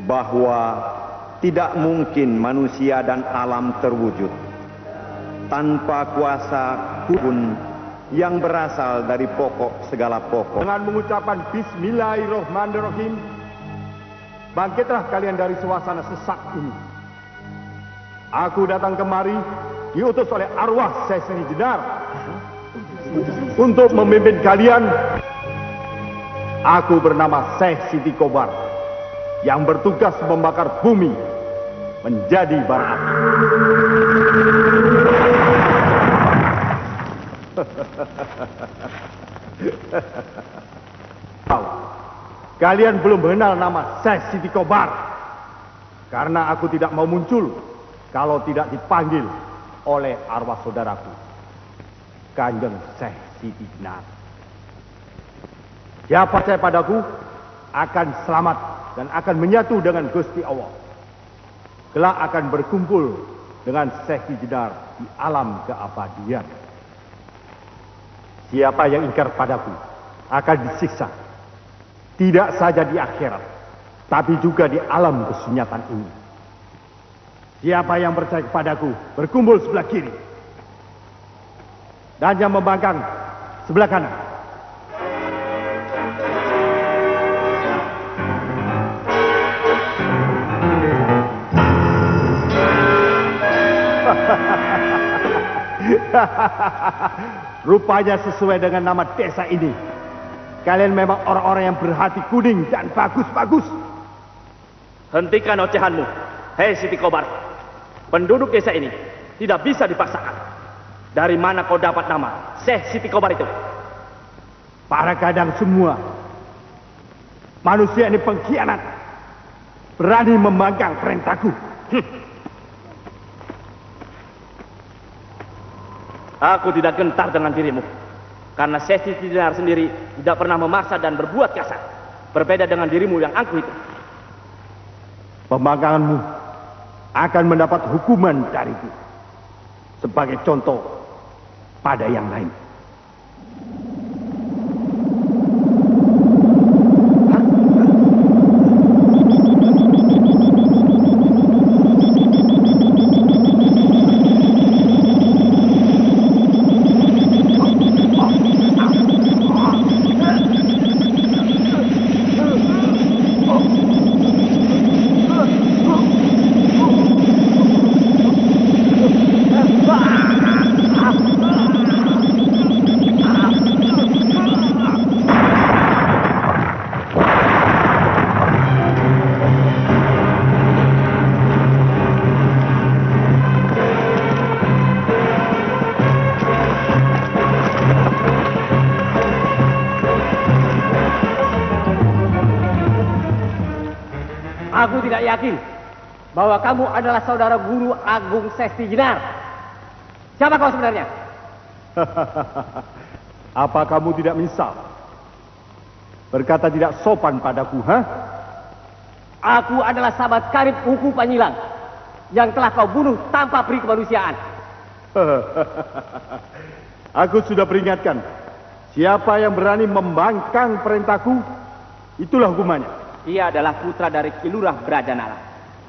bahwa tidak mungkin manusia dan alam terwujud tanpa kuasa kun yang berasal dari pokok segala pokok. Dengan mengucapkan Bismillahirrahmanirrahim, bangkitlah kalian dari suasana sesak ini. Aku datang kemari diutus oleh arwah Syekh Siti Jenar untuk memimpin kalian. Aku bernama Syekh Siti Kobar yang bertugas membakar bumi menjadi bara api. Kalian belum mengenal nama Syekh Siti Kobar karena aku tidak mau muncul kalau tidak dipanggil oleh arwah saudaraku, Kanjeng Syekh Siti Jenar. Siapa percaya padaku akan selamat dan akan menyatu dengan Gusti Allah. Kelak akan berkumpul dengan Syekh Siti Jenar di alam keabadian. Siapa yang ingkar padaku akan disiksa, tidak saja di akhirat, tapi juga di alam kesunyatan ini. Siapa yang percaya kepadaku berkumpul sebelah kiri, dan yang membangkang sebelah kanan. Rupanya sesuai dengan nama desa ini. Kalian memang orang-orang yang berhati kuning dan bagus-bagus. Hentikan ocehanmu, hei Siti Kobar. Penduduk desa ini tidak bisa dipaksakan. Dari mana kau dapat nama Syekh Siti Kobar itu? Para kadang semua manusia ini pengkhianat, berani membangkang perintahku. Aku tidak gentar dengan dirimu, karena Syekh Siti Jenar sendiri tidak pernah memaksa dan berbuat kasar. Berbeda dengan dirimu yang angkuh itu. Pembangkanganmu akan mendapat hukuman dariku sebagai contoh pada yang lain. Aku tidak yakin bahwa kamu adalah saudara guru Agung Syekh Siti Jenar. Siapa kau sebenarnya? Apa kamu tidak menyesal berkata tidak sopan padaku, ha? Aku adalah sahabat karib Uku Panyilang yang telah kau bunuh tanpa peri kemanusiaan. Aku sudah peringatkan, siapa yang berani membangkang perintahku, itulah hukumannya. Ia adalah putra dari Kilurah Brajanala,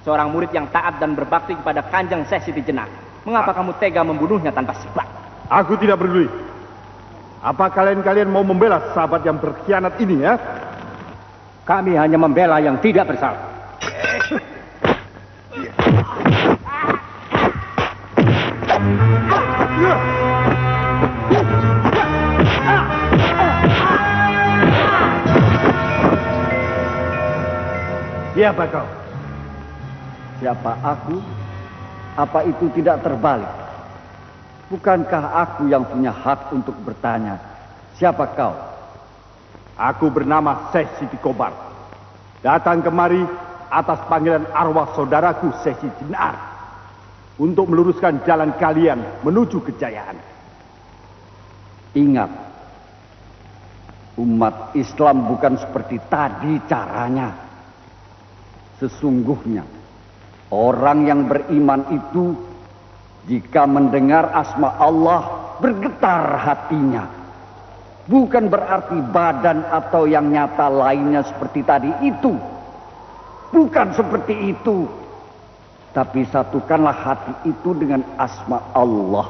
seorang murid yang taat dan berbakti kepada Kanjeng Syekh Siti Jenar. Mengapa kamu tega membunuhnya tanpa sebab? Aku tidak peduli. Apa kalian mau membela sahabat yang berkhianat ini, ya? Kami hanya membela yang tidak bersalah. Siapa kau? Siapa aku? Apa itu tidak terbalik? Bukankah aku yang punya hak untuk bertanya, siapa kau? Aku bernama Syekh Siti Kobar. Datang kemari atas panggilan arwah saudaraku Syekh Siti Jenar untuk meluruskan jalan kalian menuju kejayaan. Ingat, umat Islam bukan seperti tadi caranya. Sesungguhnya orang yang beriman itu jika mendengar asma Allah bergetar hatinya. Bukan berarti badan atau yang nyata lainnya seperti tadi itu. Bukan seperti itu. Tapi satukanlah hati itu dengan asma Allah.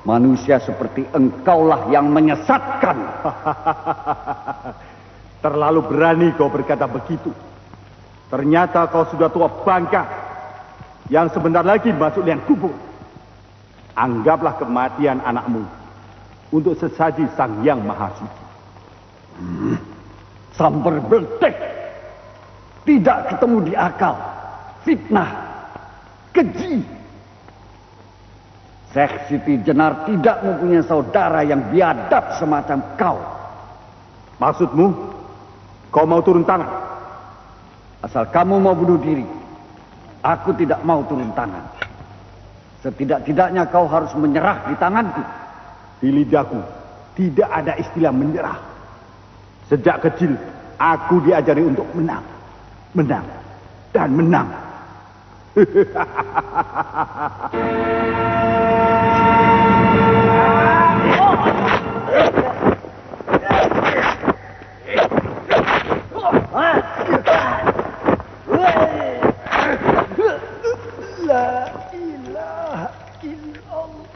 Manusia seperti engkaulah yang menyesatkan. Terlalu berani kau berkata begitu. Ternyata kau sudah tua bangka yang sebentar lagi masuk liang kubur. Anggaplah kematian anakmu untuk sesaji Sang Yang Maha Suci. Sambar beltek. Tidak ketemu di akal. Fitnah. Keji. Syekh Siti Jenar tidak mempunyai saudara yang biadab semacam kau. Maksudmu, kau mau turun tangan? Asal kamu mau bunuh diri, aku tidak mau turun tangan. Setidak-tidaknya kau harus menyerah di tanganku. Di lidahku tidak ada istilah menyerah. Sejak kecil, aku diajari untuk menang. Menang. Dan menang. La ilaha illallah.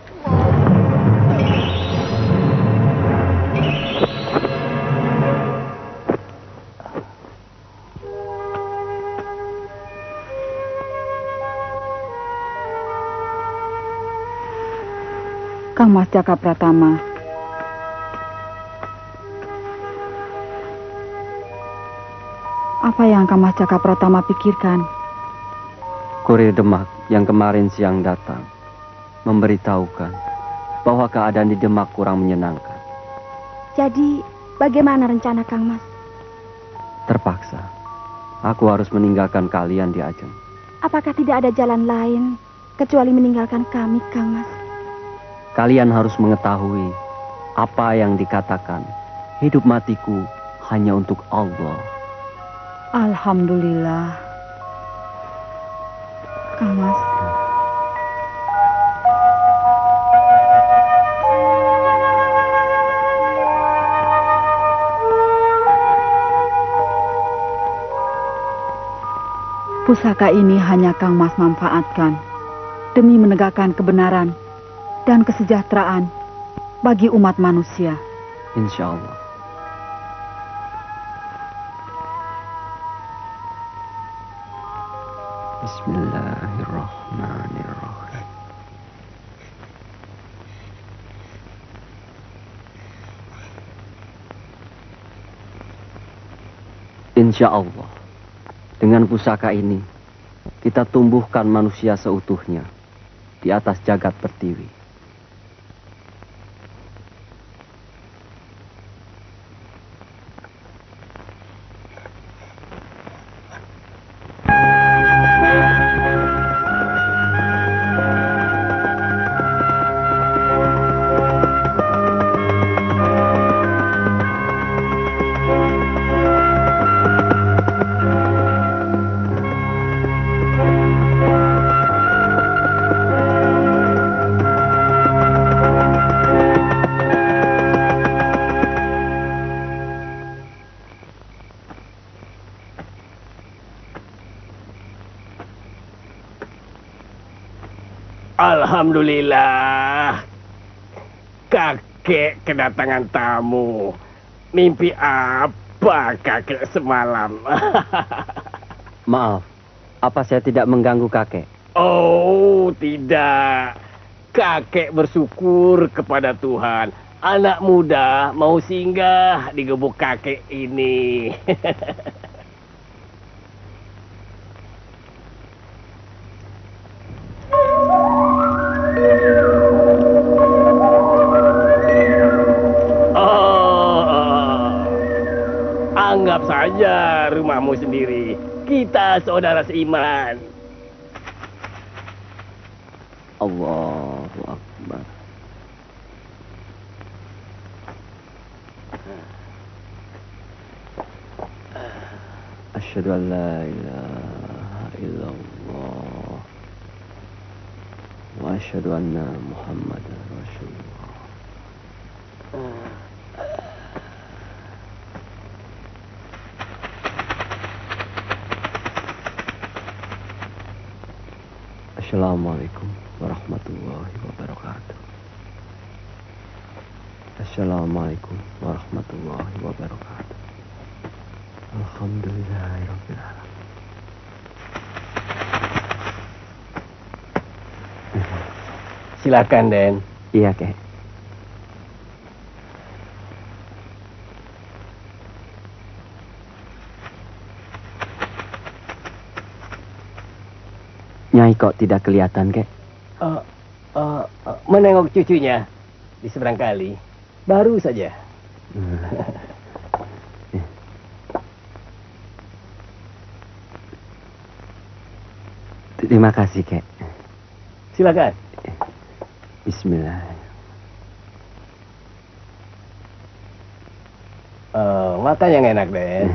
Kang Mas Jaka Pratama. Apa yang Kang Mas Jaka Pratama pikirkan? Kurir Demak yang kemarin siang datang memberitahukan bahwa keadaan di Demak kurang menyenangkan. Jadi, bagaimana rencana Kang Mas? Terpaksa, aku harus meninggalkan kalian di Ajeng. Apakah tidak ada jalan lain kecuali meninggalkan kami, Kang Mas? Kalian harus mengetahui apa yang dikatakan, hidup matiku hanya untuk Allah. Alhamdulillah. Kang Mas. Pusaka ini hanya Kang Mas manfaatkan demi menegakkan kebenaran dan kesejahteraan bagi umat manusia. Insya Allah. Bismillahirrahmanirrahim. Insya Allah, dengan pusaka ini kita tumbuhkan manusia seutuhnya di atas jagat pertiwi. Alhamdulillah, kakek kedatangan tamu. Mimpi apa kakek semalam? Maaf, apa saya tidak mengganggu kakek? Oh, tidak. Kakek bersyukur kepada Tuhan. Anak muda mau singgah di gubuk kakek ini. Anggap saja rumahmu sendiri. Kita saudara seiman. Allahu Akbar. Asyhadu an la ilaha illallah wa asyhadu anna Muhammadar Rasulullah. Assalamualaikum warahmatullahi wabarakatuh. Assalamualaikum warahmatullahi wabarakatuh. Alhamdulillahirabbil alamin. Silakan, Den. Iya, Kek. Nyai kok tidak kelihatan, Kek? Menengok cucunya di seberang kali. Baru saja. Terima kasih, Kek. Silakan. Bismillah. Makan yang enak, Den.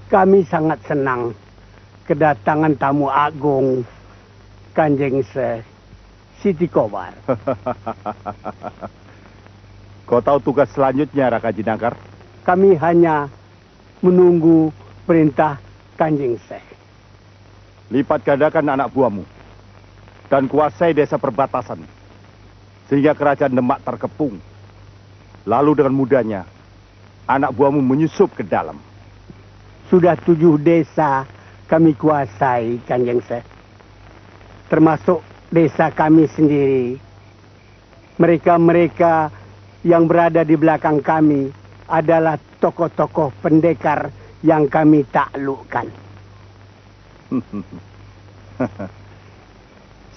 Kami sangat senang kedatangan tamu agung Kanjeng Siti Kobar. Kau tahu tugas selanjutnya, Raka Jinangkar? Kami hanya menunggu perintah Kanjeng Syekh. Lipat gandakan anak buahmu dan kuasai desa perbatasan sehingga kerajaan Demak terkepung. Lalu dengan mudahnya anak buahmu menyusup ke dalam. Sudah 7 desa kami kuasai, Kanjeng Syekh. Termasuk desa kami sendiri. Mereka-mereka yang berada di belakang kami adalah tokoh-tokoh pendekar yang kami taklukkan.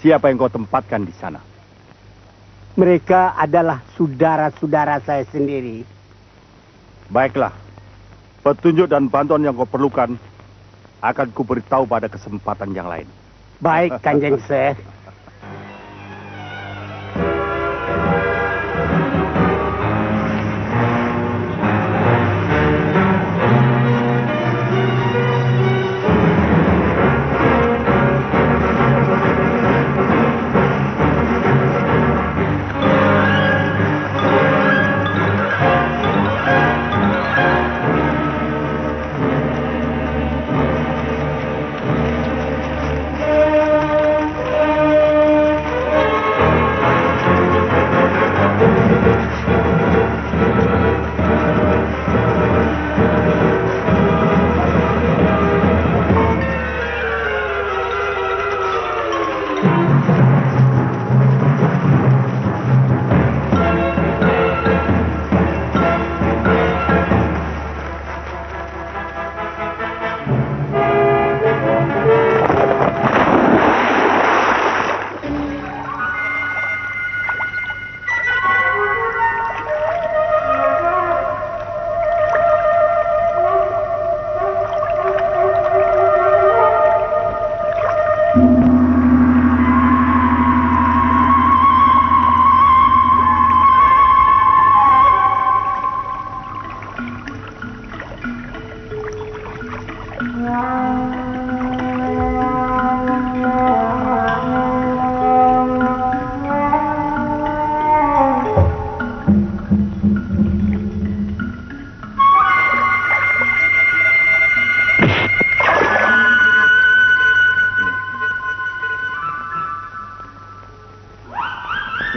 Siapa yang kau tempatkan di sana? Mereka adalah saudara-saudara saya sendiri. Baiklah, petunjuk dan bantuan yang kau perlukan akan kuberitahu pada kesempatan yang lain. Baik, Kanjeng Syekh.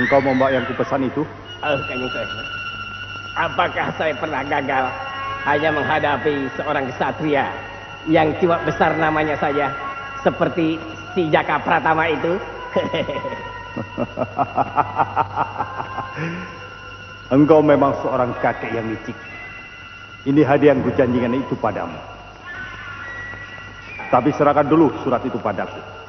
Engkau membawa yang kupesan itu? Kanjeng Syekh, apakah saya pernah gagal hanya menghadapi seorang kesatria yang cuma besar namanya saja seperti si Jaka Pratama itu? Engkau memang seorang kakek yang licik. Ini hadiah yang kujanjikan itu padamu. Tapi serahkan dulu surat itu padaku.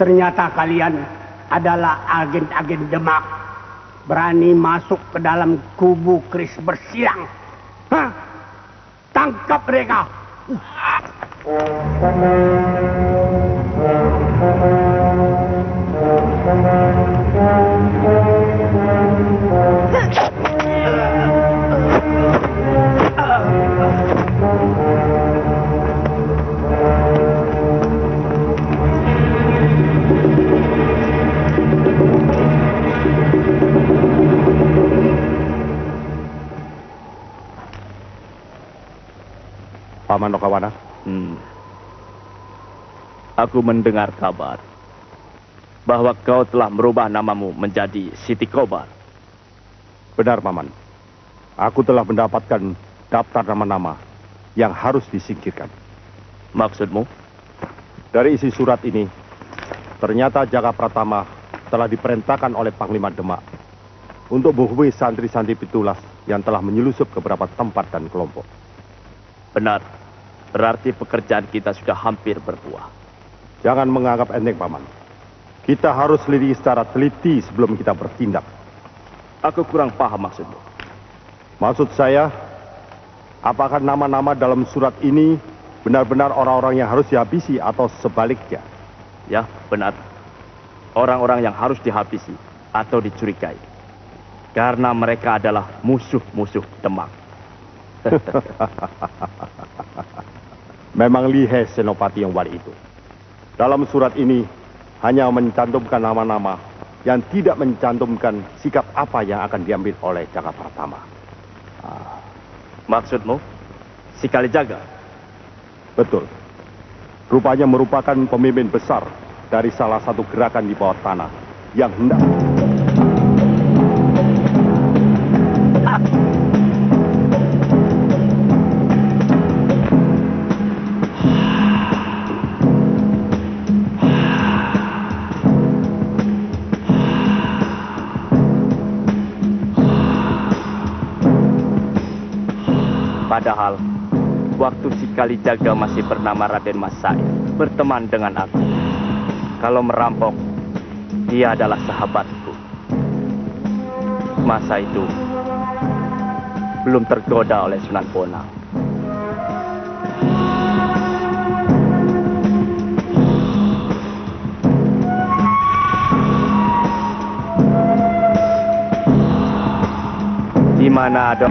Ternyata kalian adalah agen-agen Demak. Berani masuk ke dalam kubu keris bersilang. Hah? Tangkap mereka. Paman Nokawana. Aku mendengar kabar bahwa kau telah merubah namamu menjadi Siti Kobar. Benar, Paman. Aku telah mendapatkan daftar nama-nama yang harus disingkirkan. Maksudmu? Dari isi surat ini, ternyata Jaka Pratama telah diperintahkan oleh Panglima Demak untuk menghubungi santri-santri Pitulas yang telah menyelusup ke beberapa tempat dan kelompok. Benar. Berarti pekerjaan kita sudah hampir berbuah. Jangan menganggap enteng, Paman. Kita harus selidiki secara teliti sebelum kita bertindak. Aku kurang paham maksudmu. Maksud saya, apakah nama-nama dalam surat ini benar-benar orang-orang yang harus dihabisi atau sebaliknya? Ya, benar. Orang-orang yang harus dihabisi atau dicurigai. Karena mereka adalah musuh-musuh Demak. Memang lihai Senopati yang wali itu. Dalam surat ini hanya mencantumkan nama-nama yang tidak mencantumkan sikap apa yang akan diambil oleh Jaka Pratama. Maksudmu, si Kalijaga? Betul. Rupanya merupakan pemimpin besar dari salah satu gerakan di bawah tanah yang hendak... Padahal, waktu si Kalijaga masih bernama Raden Mas Said, berteman dengan aku. Kalau merampok, dia adalah sahabatku. Masa itu, belum tergoda oleh Sunan Bonang. Di mana ada...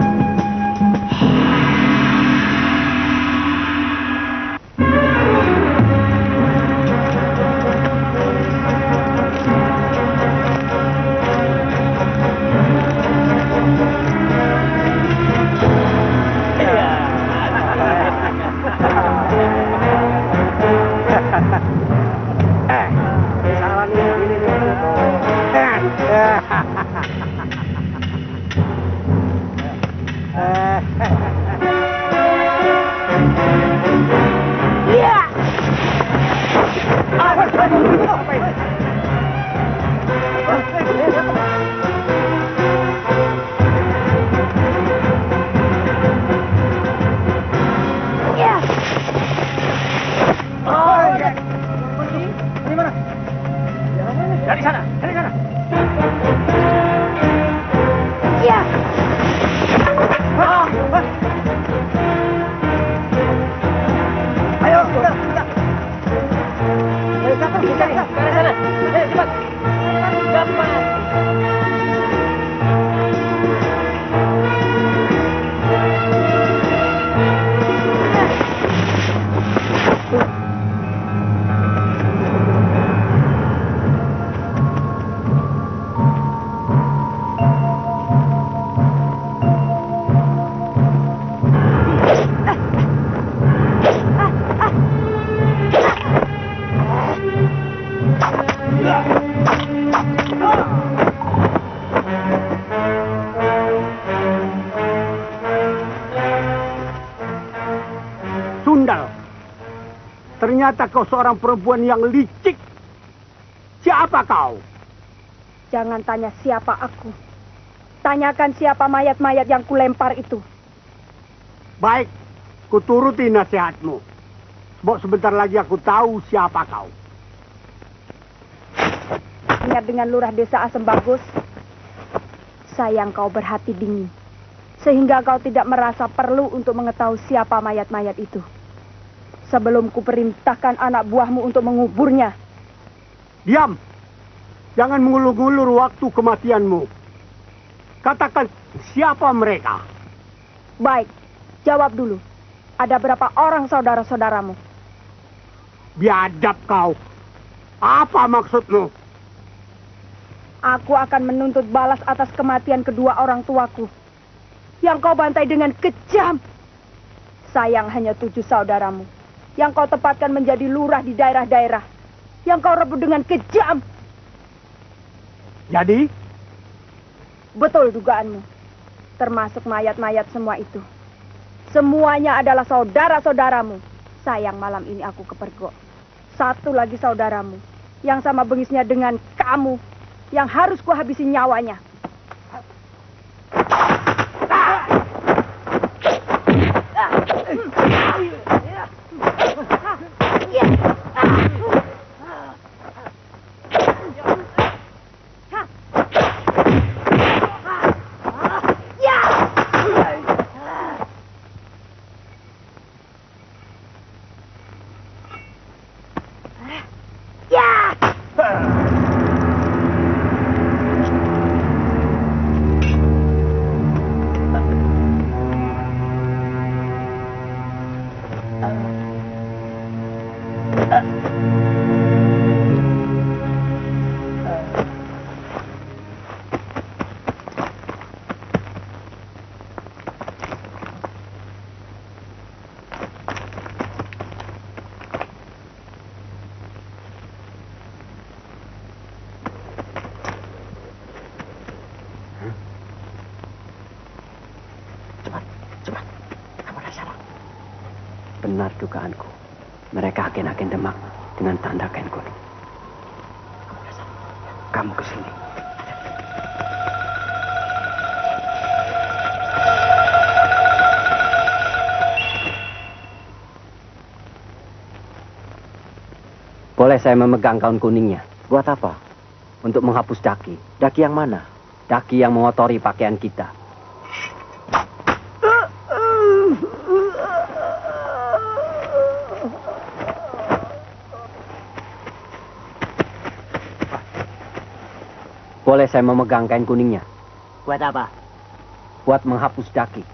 Ternyata kau seorang perempuan yang licik. Siapa kau? Jangan tanya siapa aku. Tanyakan siapa mayat-mayat yang kulempar itu. Baik, kuturuti nasihatmu. Sebab sebentar lagi aku tahu siapa kau. teringat dengan lurah desa Asembagus. Sayang kau berhati dingin, sehingga kau tidak merasa perlu untuk mengetahui siapa mayat-mayat itu. Sebelum kuperintahkan anak buahmu untuk menguburnya. Diam! Jangan mengulur-ngulur waktu kematianmu. Katakan siapa mereka? Baik, jawab dulu. Ada berapa orang saudara-saudaramu? Biadab kau. Apa maksudmu? Aku akan menuntut balas atas kematian kedua orang tuaku yang kau bantai dengan kejam. Sayang hanya 7 saudaramu yang kau tempatkan menjadi lurah di daerah-daerah yang kau rebut dengan kejam. Jadi? Betul dugaanmu. Termasuk mayat-mayat semua itu. Semuanya adalah saudara-saudaramu. Sayang malam ini aku kepergok. Satu lagi saudaramu yang sama bengisnya dengan kamu yang harus kuhabisi nyawanya. Benar dugaanku. Mereka agen-agen Demak dengan tanda kain kuning. Kamu ke sini. Boleh saya memegang kain kuningnya? Buat apa? Untuk menghapus daki. Daki yang mana? Daki yang mengotori pakaian kita. Boleh saya memegang kain kuningnya? Buat apa? Buat menghapus daki.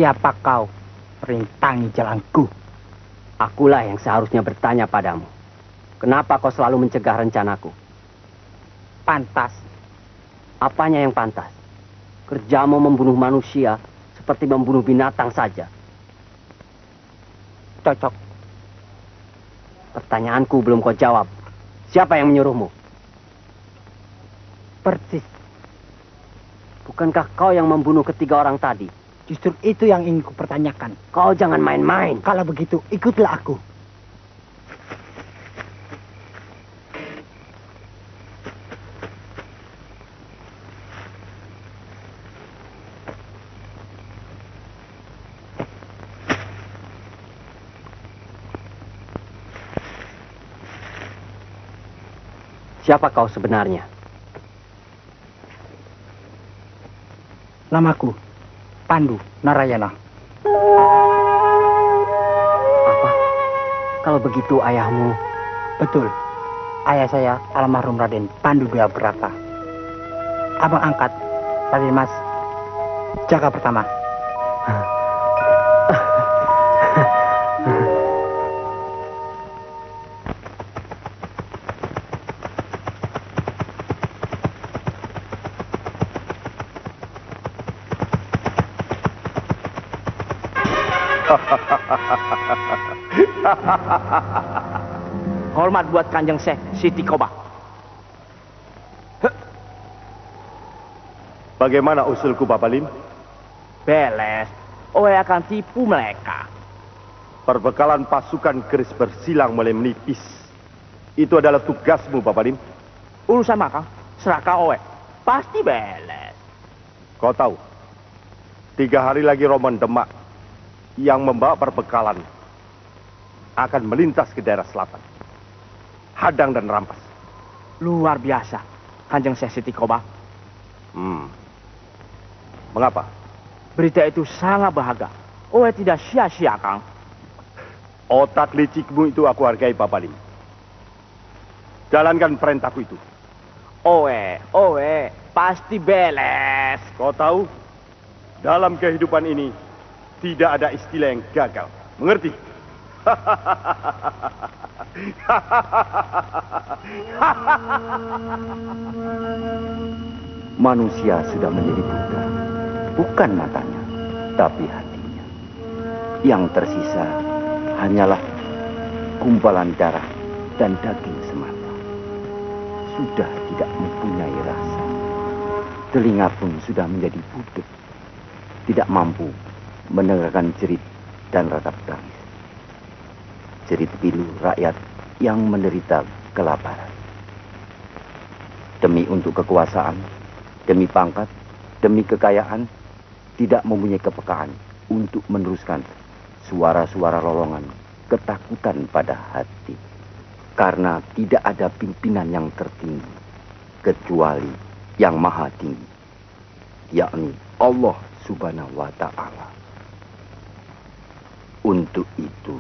Siapa kau? Perintangi jalanku. Akulah yang seharusnya bertanya padamu. Kenapa kau selalu mencegah rencanaku? Pantas. Apanya yang pantas? Kerjamu membunuh manusia seperti membunuh binatang saja. Cocok. Pertanyaanku belum kau jawab. Siapa yang menyuruhmu? Persis. Bukankah kau yang membunuh ketiga orang tadi? Justru itu yang ingin kupertanyakan. Kau jangan main-main. Kalau begitu, ikutlah aku. Siapa kau sebenarnya? Namaku Pandu Narayana. Apa? Kalau begitu ayahmu? Betul. Ayah saya almarhum Raden Pandu Dewa Brata. Abang angkat Raden Mas Jaka Pertama. Hormat buat Kanjeng Syekh Siti Koba. Bagaimana usulku, Bapak Lim? Beles, Oe akan tipu mereka. Perbekalan pasukan keris bersilang mulai menipis. Itu adalah tugasmu, Bapak Lim. Urusan makan, serahkan Oe. Pasti beles. Kau tahu, 3 hari lagi Roman Demak yang membawa perbekalan akan melintas ke daerah selatan. Hadang dan rampas. Luar biasa, Kanjeng Syekh Siti Koba. Mengapa? Berita itu sangat berharga. Oe tidak sia-sia, Kang. Otak licikmu itu aku hargai, Bapak Lim. Jalankan perintahku itu. Oe, pasti beles. Kau tahu, dalam kehidupan ini tidak ada istilah yang gagal. Mengerti? Manusia sudah menjadi buta, bukan matanya, tapi hatinya. Yang tersisa hanyalah gumpalan darah dan daging semata. Sudah tidak mempunyai rasa. Telinga pun sudah menjadi budek, tidak mampu mendengarkan jerit dan ratap tangis. Jerit pilu rakyat yang menderita kelaparan. Demi untuk kekuasaan, demi pangkat, demi kekayaan, tidak mempunyai kepekaan untuk meneruskan suara-suara lolongan ketakutan pada hati. Karena tidak ada pimpinan yang tertinggi kecuali yang maha tinggi, yakni Allah Subhanahu wa Ta'ala. Untuk itu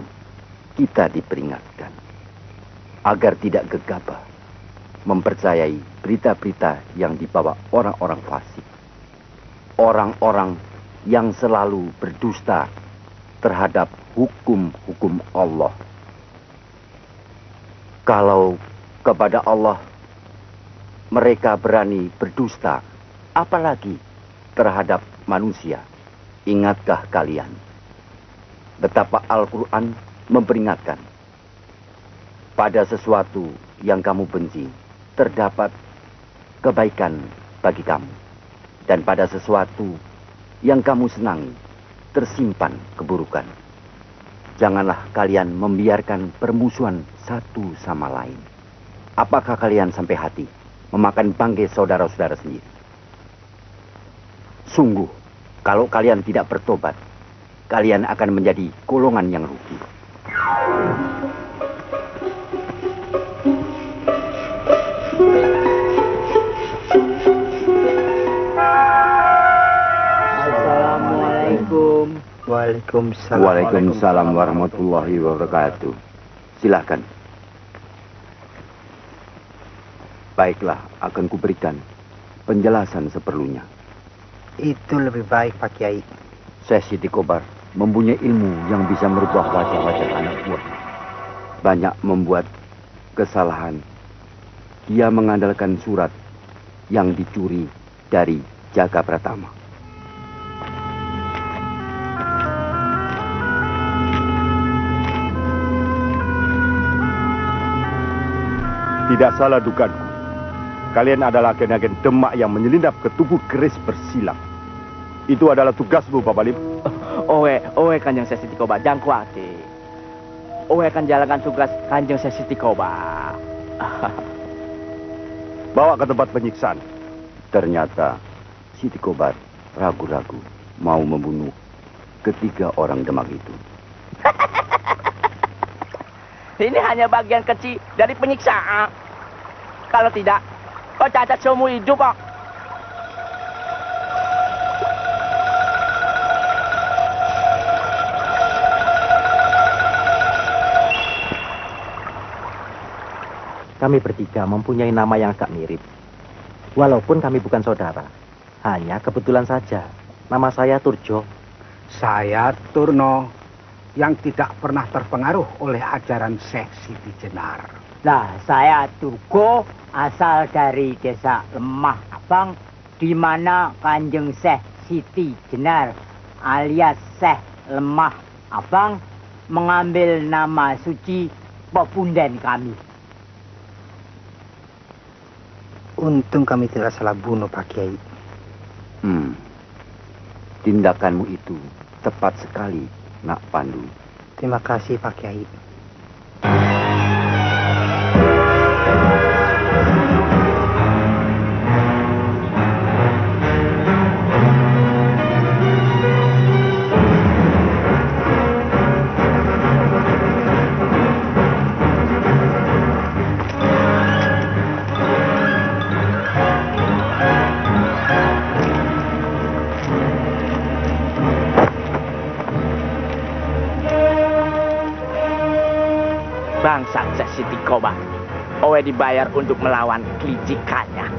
kita diperingatkan agar tidak gegabah mempercayai berita-berita yang dibawa orang-orang fasik, orang-orang yang selalu berdusta terhadap hukum-hukum Allah. Kalau kepada Allah mereka berani berdusta, apalagi terhadap manusia. Ingatkah kalian betapa Al-Quran memperingatkan, pada sesuatu yang kamu benci terdapat kebaikan bagi kamu, dan pada sesuatu yang kamu senangi tersimpan keburukan. Janganlah kalian membiarkan permusuhan satu sama lain. Apakah kalian sampai hati memakan bangkai saudara-saudara sendiri? Sungguh, kalau kalian tidak bertobat, kalian akan menjadi golongan yang rugi. Assalamualaikum. Waalaikumsalam. Waalaikumsalam warahmatullahi wabarakatuh. Silakan. Baiklah, akan kuberikan penjelasan seperlunya. Itu lebih baik, Pak Kiai. Syekh Siti Kobar mempunyai ilmu yang bisa merubah wajah-wajah anak buah. Banyak membuat kesalahan. Dia mengandalkan surat yang dicuri dari Jaka Pratama. Tidak salah dugaanku. Kalian adalah agen-agen Demak yang menyelinap ke tubuh keris bersilang. Itu adalah tugasmu, Bapak Lim. Oe Kanjeng Syekh Siti Koba, jangan khawatir. Oe akan jalankan tugas Kanjeng Syekh Siti Koba. Bawa ke tempat penyiksaan. Ternyata Siti Kobar ragu-ragu mau membunuh ketiga orang Demak itu. Ini hanya bagian kecil dari penyiksaan. Kalau tidak, kau cacat seumur hidup kok. Kami bertiga mempunyai nama yang agak mirip. Walaupun kami bukan saudara, hanya kebetulan saja. Nama saya Turjo. Saya Turno, yang tidak pernah terpengaruh oleh ajaran Syekh Siti Jenar. Nah, saya Turgo, asal dari desa Lemah Abang, di mana Kanjeng Syekh Siti Jenar alias Syekh Lemah Abang mengambil nama suci pepunden kami. Untung kami tidak salah bunuh Pak Kiai. Tindakanmu itu tepat sekali, Nak Pandu. Terima kasih Pak Kiai. Bangsat Syekh Siti Kobar. Owe dibayar untuk melawan kelicikannya.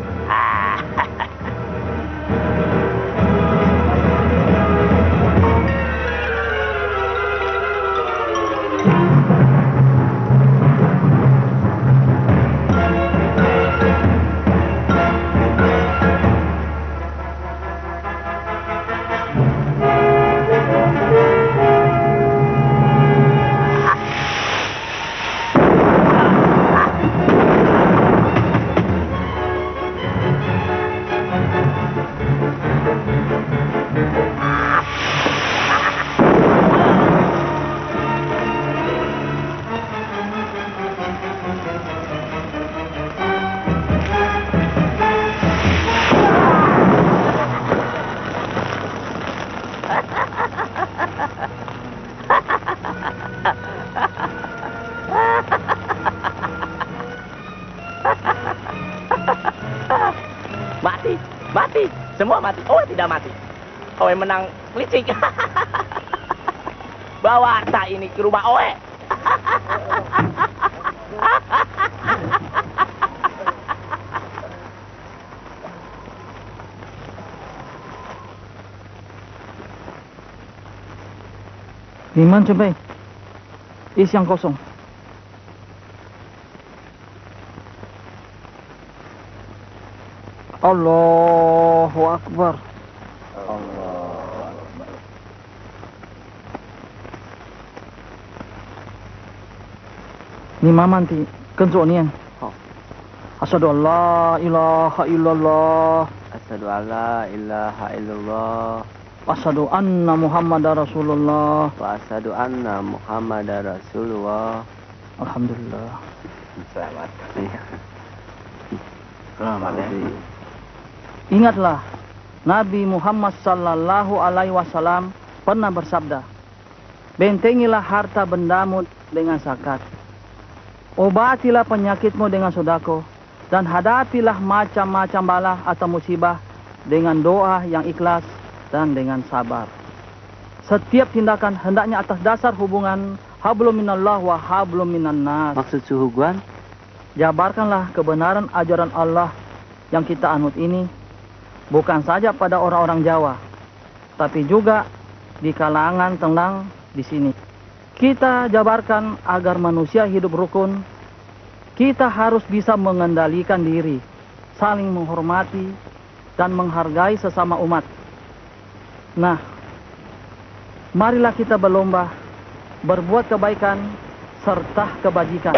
Mati, semua mati. Owe tidak mati. Owe menang licik. Bawa harta ini ke rumah Owe. Liman coba isi yang kosong. Allahu Akbar. Allahu Akbar. Ni mamanti kenzo nian. Asyhadu an la ilaha illallah. Asyhadu an la ilaha illallah. Asyhadu anna Muhammadar Rasulullah. Wa asyhadu anna Muhammadar Rasulullah. Alhamdulillah. Selamat. Selamat ya. Ingatlah, Nabi Muhammad sallallahu alaihi wasallam pernah bersabda, bentengilah harta bendamu dengan zakat. Obatilah penyakitmu dengan sedekah dan hadapilah macam-macam bala atau musibah dengan doa yang ikhlas dan dengan sabar. Setiap tindakan hendaknya atas dasar hubungan hablum minallah wa hablum minan nas. Maksud suhu Guan? Jabarkanlah kebenaran ajaran Allah yang kita anut ini bukan saja pada orang-orang Jawa, tapi juga di kalangan Tendang di sini. Kita jabarkan agar manusia hidup rukun. Kita harus bisa mengendalikan diri, saling menghormati dan menghargai sesama umat. Nah, marilah kita berlomba berbuat kebaikan serta kebajikan.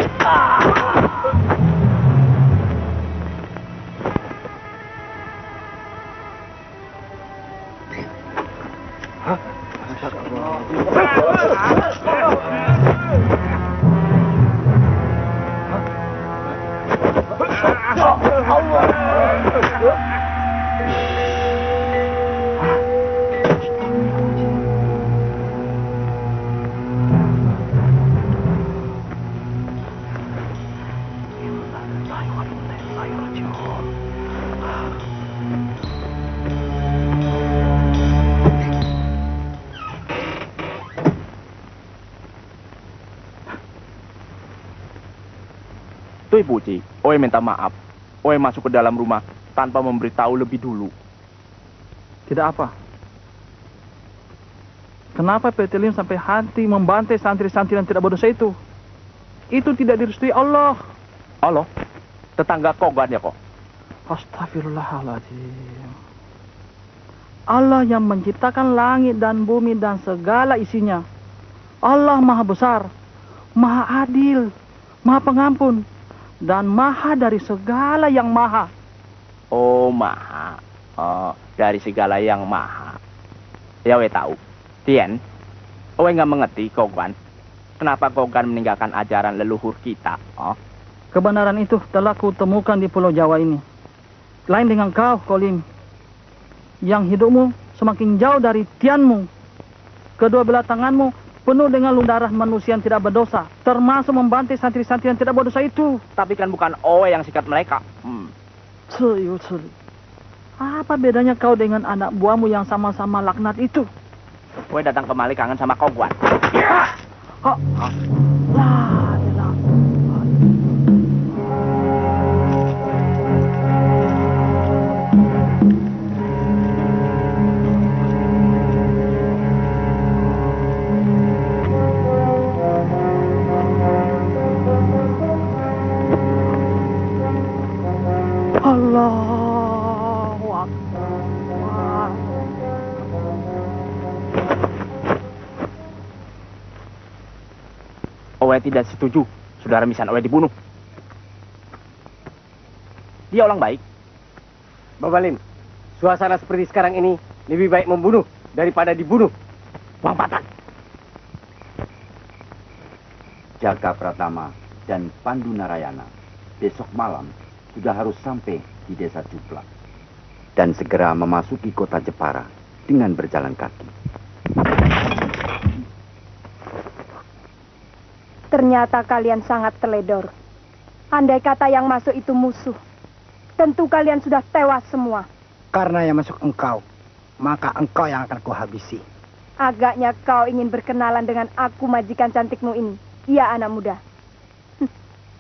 Tui Puji, Owe minta maaf. Owe masuk ke dalam rumah tanpa memberitahu lebih dulu. Tidak apa. Kenapa PT Lim sampai hati membantai santri-santri yang tidak berdosa itu? Itu tidak direstui Allah. Allah? Tetangga Kogan ya kok? Astagfirullahaladzim. Allah yang menciptakan langit dan bumi dan segala isinya. Allah maha besar, maha adil, maha pengampun, dan maha dari segala yang maha. Oh, maha. Oh, dari segala yang maha. Ya, we tahu. Tien, we nggak mengerti Kogan. Kenapa Kogan meninggalkan ajaran leluhur kita? Oh. Kebenaran itu telah kutemukan di Pulau Jawa ini. Lain dengan kau, Kolim, yang hidupmu semakin jauh dari Tianmu. Kedua belah tanganmu penuh dengan lundaran manusia yang tidak berdosa, termasuk membantai santri-santri yang tidak berdosa itu. Tapi kan bukan Owe yang sikat mereka. Apa bedanya kau dengan anak buahmu yang sama-sama laknat itu? Owe datang kemari kangen sama Kogan. Oh. Lah, elah. Allahu Akbar. Owe tidak setuju saudara Misan Owe dibunuh. Dia orang baik. Bapak Lim, suasana seperti sekarang ini lebih baik membunuh daripada dibunuh. Wang Patang. Jaka Pratama dan Pandu Narayana besok malam sudah harus sampai di desa Juplak dan segera memasuki kota Jepara dengan berjalan kaki. Ternyata kalian sangat teledor. Andai kata yang masuk itu musuh, tentu kalian sudah tewas semua. Karena yang masuk engkau, maka engkau yang akan kuhabisi. Agaknya kau ingin berkenalan dengan aku, majikan cantikmu ini. Iya, anak muda.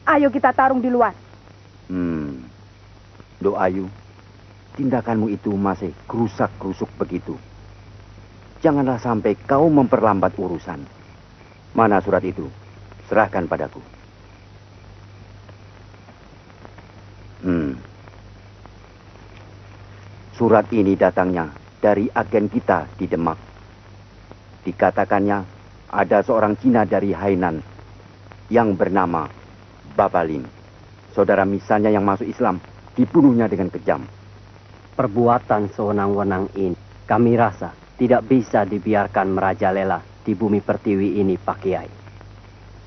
Ayo kita tarung di luar. Doayu, tindakanmu itu masih kerusak-kerusuk begitu. Janganlah sampai kau memperlambat urusan. Mana surat itu? Serahkan padaku. Surat ini datangnya dari agen kita di Demak. Dikatakannya ada seorang Cina dari Hainan yang bernama Babalim. Saudara misalnya yang masuk Islam dibunuhnya dengan kejam. Perbuatan sewenang-wenang ini kami rasa tidak bisa dibiarkan merajalela di bumi pertiwi ini, Pak Kiai.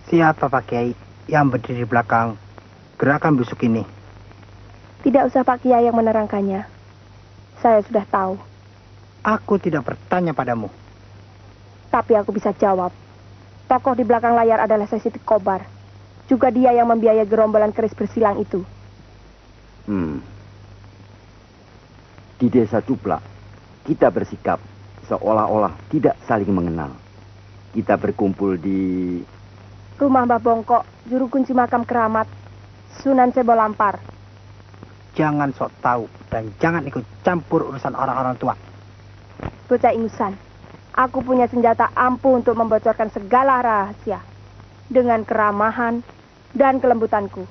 Siapa Pak Kiai yang berdiri di belakang gerakan busuk ini? Tidak usah Pak Kiai yang menerangkannya. Saya sudah tahu. Aku tidak bertanya padamu. Tapi aku bisa jawab. Tokoh di belakang layar adalah Sesiti Kobar. Juga dia yang membiayai gerombolan keris bersilang itu. Di desa Juplak, kita bersikap seolah-olah tidak saling mengenal. Kita berkumpul di rumah Mbah Bongkok, juru kunci makam keramat, Sunan Sebolampar. Jangan sok tahu dan jangan ikut campur urusan orang-orang tua. Bocah ingusan, aku punya senjata ampuh untuk membocorkan segala rahasia dengan keramahan dan kelembutanku.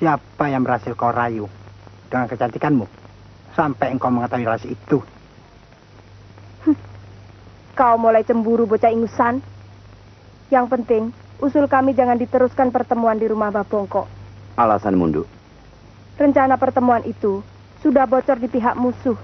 Siapa yang berhasil kau rayu dengan kecantikanmu sampai engkau mengetahui rahasia itu? Kau mulai cemburu, bocah ingusan. Yang penting, usul kami jangan diteruskan pertemuan di rumah Mbah Bongkok. Alasan mundur. Rencana pertemuan itu sudah bocor di pihak musuh.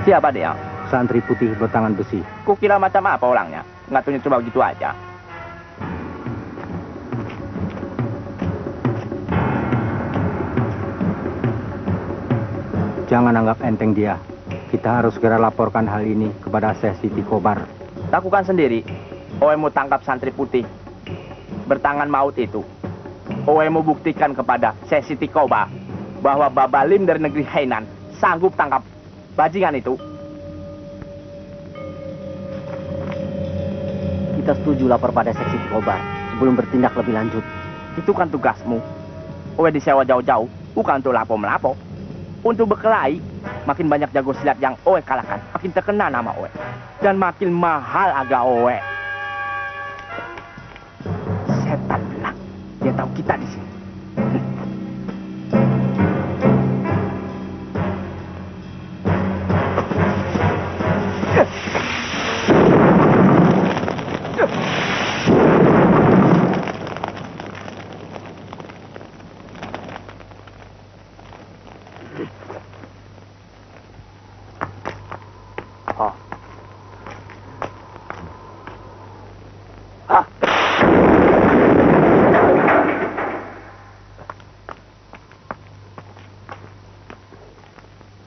Siapa dia? Santri putih bertangan besi. Kukira macam apa orangnya? Ngaturnya coba begitu aja. Jangan anggap enteng dia. Kita harus segera laporkan hal ini kepada Syekh Siti Kobar. Lakukan sendiri. Owe mau tangkap santri putih. bertangan maut itu, Owe mau buktikan kepada Syekh Siti Kobar bahwa Babalim dari negeri Hainan sanggup tangkap bajingan itu. Kita setuju lapor pada Syekh Siti Kobar sebelum bertindak lebih lanjut. Itu kan tugasmu. Owe disewa jauh-jauh, bukan untuk lapo-melapo. Untuk berkelahi, makin banyak jago silat yang Owe kalahkan, makin terkenal nama Owe. Dan makin mahal agak Owe. Setan bilang, dia tahu kita di sini.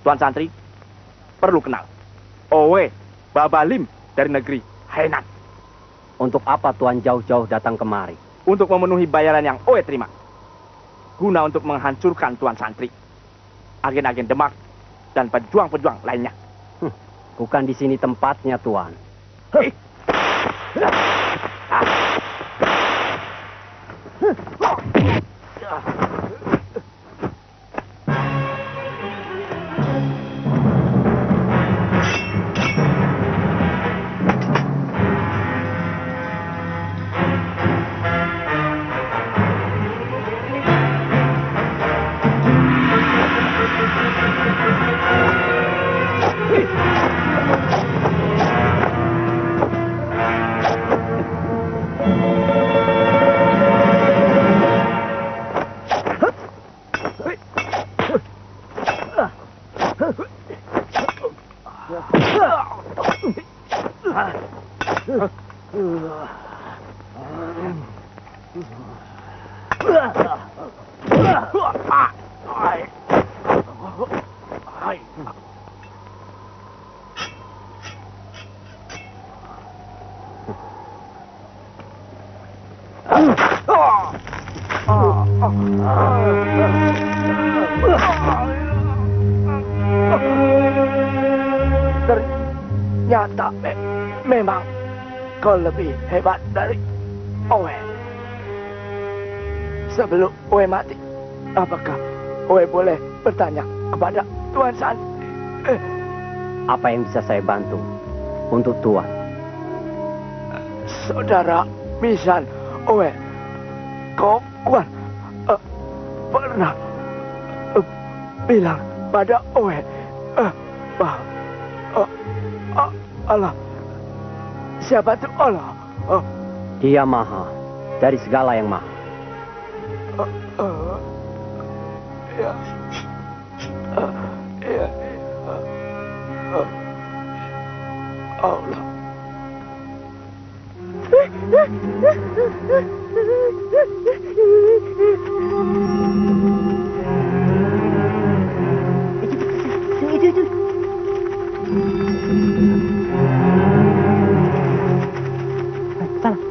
Tuan Santri, perlu kenal. Owe, Babalim dari negeri Hainan. Untuk apa Tuan jauh-jauh datang kemari? Untuk memenuhi bayaran yang Owe terima. Guna untuk menghancurkan Tuan Santri, agen-agen Demak, dan pejuang-pejuang lainnya. Bukan di sini tempatnya, Tuan. Ternyata memang kau lebih hebat dari Owe. Sebelum Owe mati, apakah Owe boleh bertanya kepada Tuan Santri? Apa yang bisa saya bantu untuk Tuan? Saudara Misan Owe, kau Kuan pernah bilang pada Owe bahwa Allah, siapa itu Allah? Dia maha dari segala yang maha. Ya. Ya. Allah. Itu. Salah.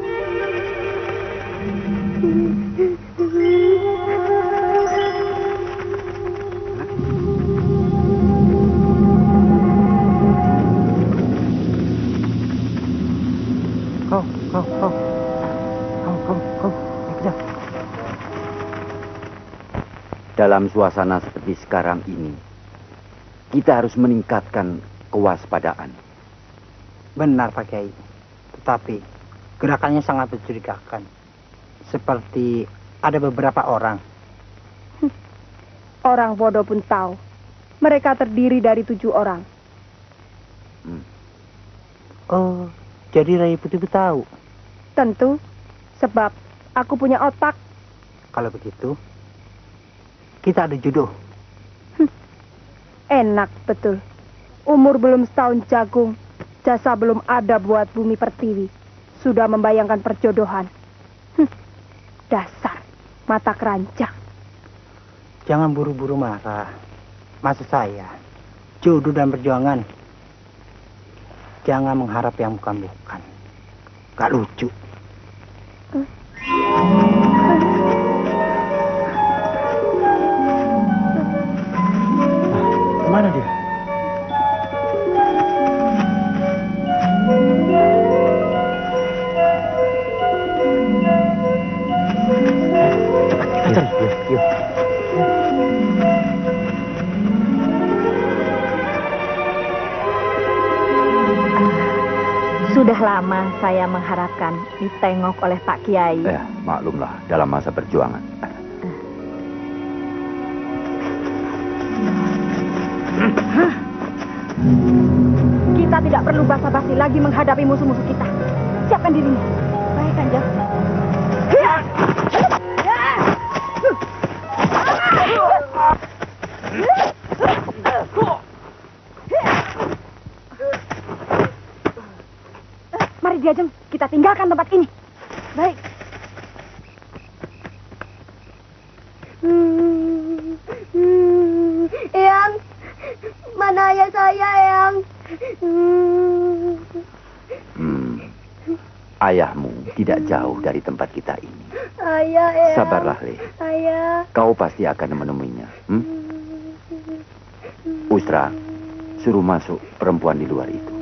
Dalam suasana seperti sekarang ini, kita harus meningkatkan kewaspadaan. Benar, Pak Kiai. Tetapi gerakannya sangat mencurigakan. Seperti ada beberapa orang. Orang bodoh pun tahu. Mereka terdiri dari 7 orang. Oh, jadi Rai Putih tahu? Tentu, sebab aku punya otak. Kalau begitu, kita ada jodoh. Enak betul. Umur belum setahun jagung, jasa belum ada buat bumi pertiwi. Sudah membayangkan perjodohan. Dasar mata keranjang. Jangan buru-buru marah. Maksud saya, jodoh dan perjuangan. Jangan mengharap yang bukan-bukan. Gak lucu. Kemana dia? Cepat kita cari. Yuk. Sudah lama saya mengharapkan ditengok oleh Pak Kiai. Ya, maklumlah dalam masa perjuangan. Kita tidak perlu basa-basi lagi menghadapi musuh-musuh kita. Siapkan dirimu. Baik, Kanjeng. Mari Diajeng, kita tinggalkan tempat ini. Baik. Eyang, mana ayah saya, Eyang? Ayahmu tidak jauh dari tempat kita ini. Ayah, Eyang. Sabarlah, Le. Ayah. Kau pasti akan menemuinya. Ustra, suruh masuk perempuan di luar itu.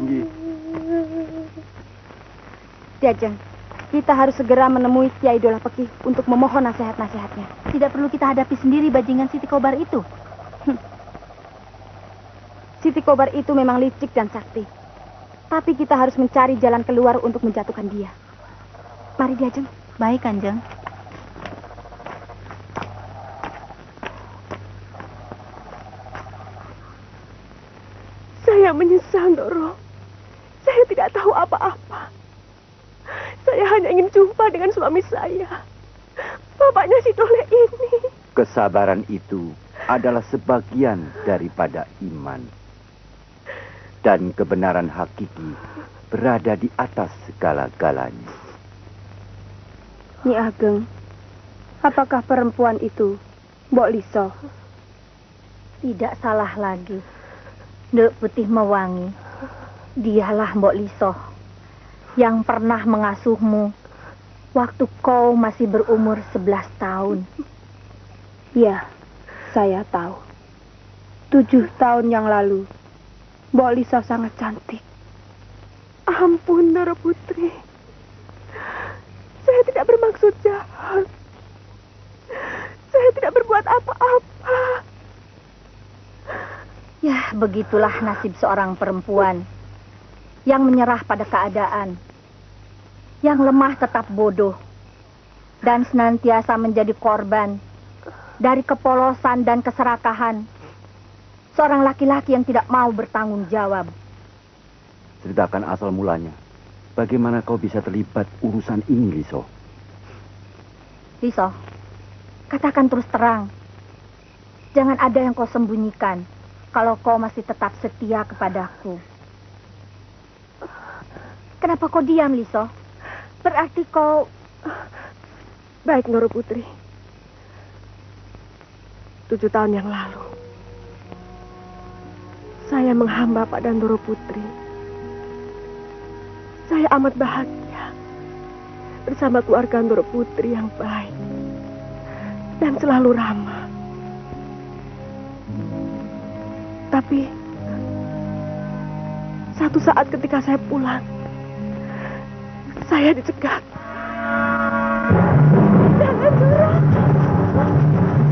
Diajeng, kita harus segera menemui Kiai Dola Pekih untuk memohon nasihat-nasihatnya. Tidak perlu kita hadapi sendiri bajingan Siti Kobar itu. Siti Kobar itu memang licik dan sakti. Tapi kita harus mencari jalan keluar untuk menjatuhkan dia. Mari Diajeng. Baik, Kanjeng. Saya menyesal, Doro. Saya tidak tahu apa-apa. Saya hanya ingin jumpa dengan suami saya. Bapaknya si Dole ini. Kesabaran itu adalah sebagian daripada iman. Dan kebenaran hakiki berada di atas segala-galanya. Nyi Ageng, apakah perempuan itu Mbok Liso? Tidak salah lagi. Nduk Putih Mewangi. Dialah Mbok Liso yang pernah mengasuhmu waktu kau masih berumur 11 tahun. Ya, saya tahu. 7 tahun yang lalu, Mbok Liso sangat cantik. Ampun, Doro Putri. Saya tidak bermaksud jahat. Saya tidak berbuat apa-apa. Ya, begitulah nasib seorang perempuan yang menyerah pada keadaan, yang lemah tetap bodoh, dan senantiasa menjadi korban dari kepolosan dan keserakahan seorang laki-laki yang tidak mau bertanggung jawab. Ceritakan asal mulanya. Bagaimana kau bisa terlibat urusan ini, Liso? Liso, katakan terus terang. Jangan ada yang kau sembunyikan kalau kau masih tetap setia kepadaku. Kenapa kau diam, Liso? Berarti kau... Baik, Doro Putri. 7 tahun yang lalu, saya menghamba pada Doro Putri. Saya amat bahagia bersama keluarga Doro Putri yang baik dan selalu ramah. Tapi satu saat ketika saya pulang, saya dicegat. Jangan, Doro.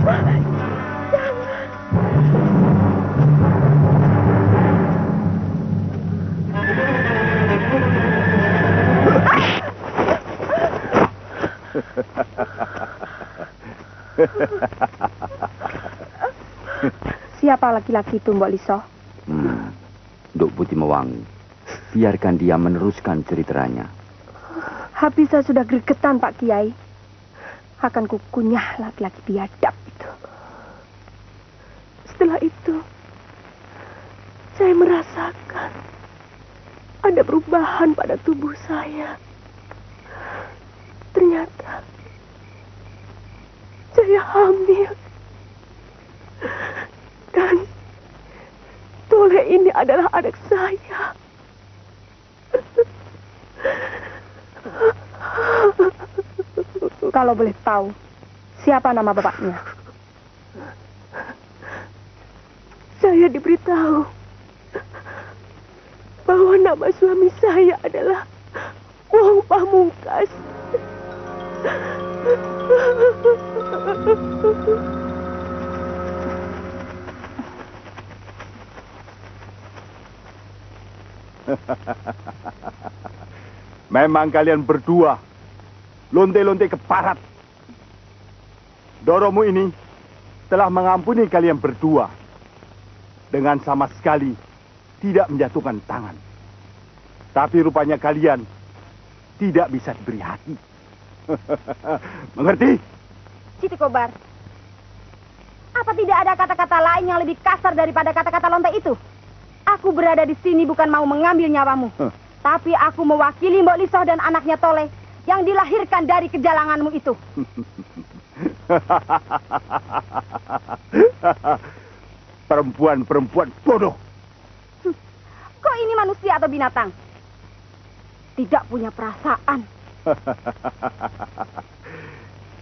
Jangan. Siapa laki-laki itu, Mbok Liso? Nduk Putih Mewangi. Biarkan dia meneruskan ceritanya. Habis saya sudah gregetan, Pak Kiai. Akan kukunyah laki-laki biadab itu. Setelah itu, saya merasakan ada perubahan pada tubuh saya. Ternyata saya hamil. Dan Dole ini adalah anak saya. Kalau boleh tahu, siapa nama bapaknya? Saya diberitahu bahwa nama suami saya adalah Wong Pamungkas. Memang kalian berdua lonte-lonte keparat. Doromu ini telah mengampuni kalian berdua dengan sama sekali tidak menjatuhkan tangan. Tapi rupanya kalian tidak bisa diberi hati. Mengerti? Siti Kobar, apa tidak ada kata-kata lain yang lebih kasar daripada kata-kata lonte itu? Aku berada di sini bukan mau mengambil nyawamu, tapi aku mewakili Mbok Lisoh dan anaknya Toleh yang dilahirkan dari kejalanganmu itu. Perempuan-perempuan bodoh. Kok ini manusia atau binatang? Tidak punya perasaan.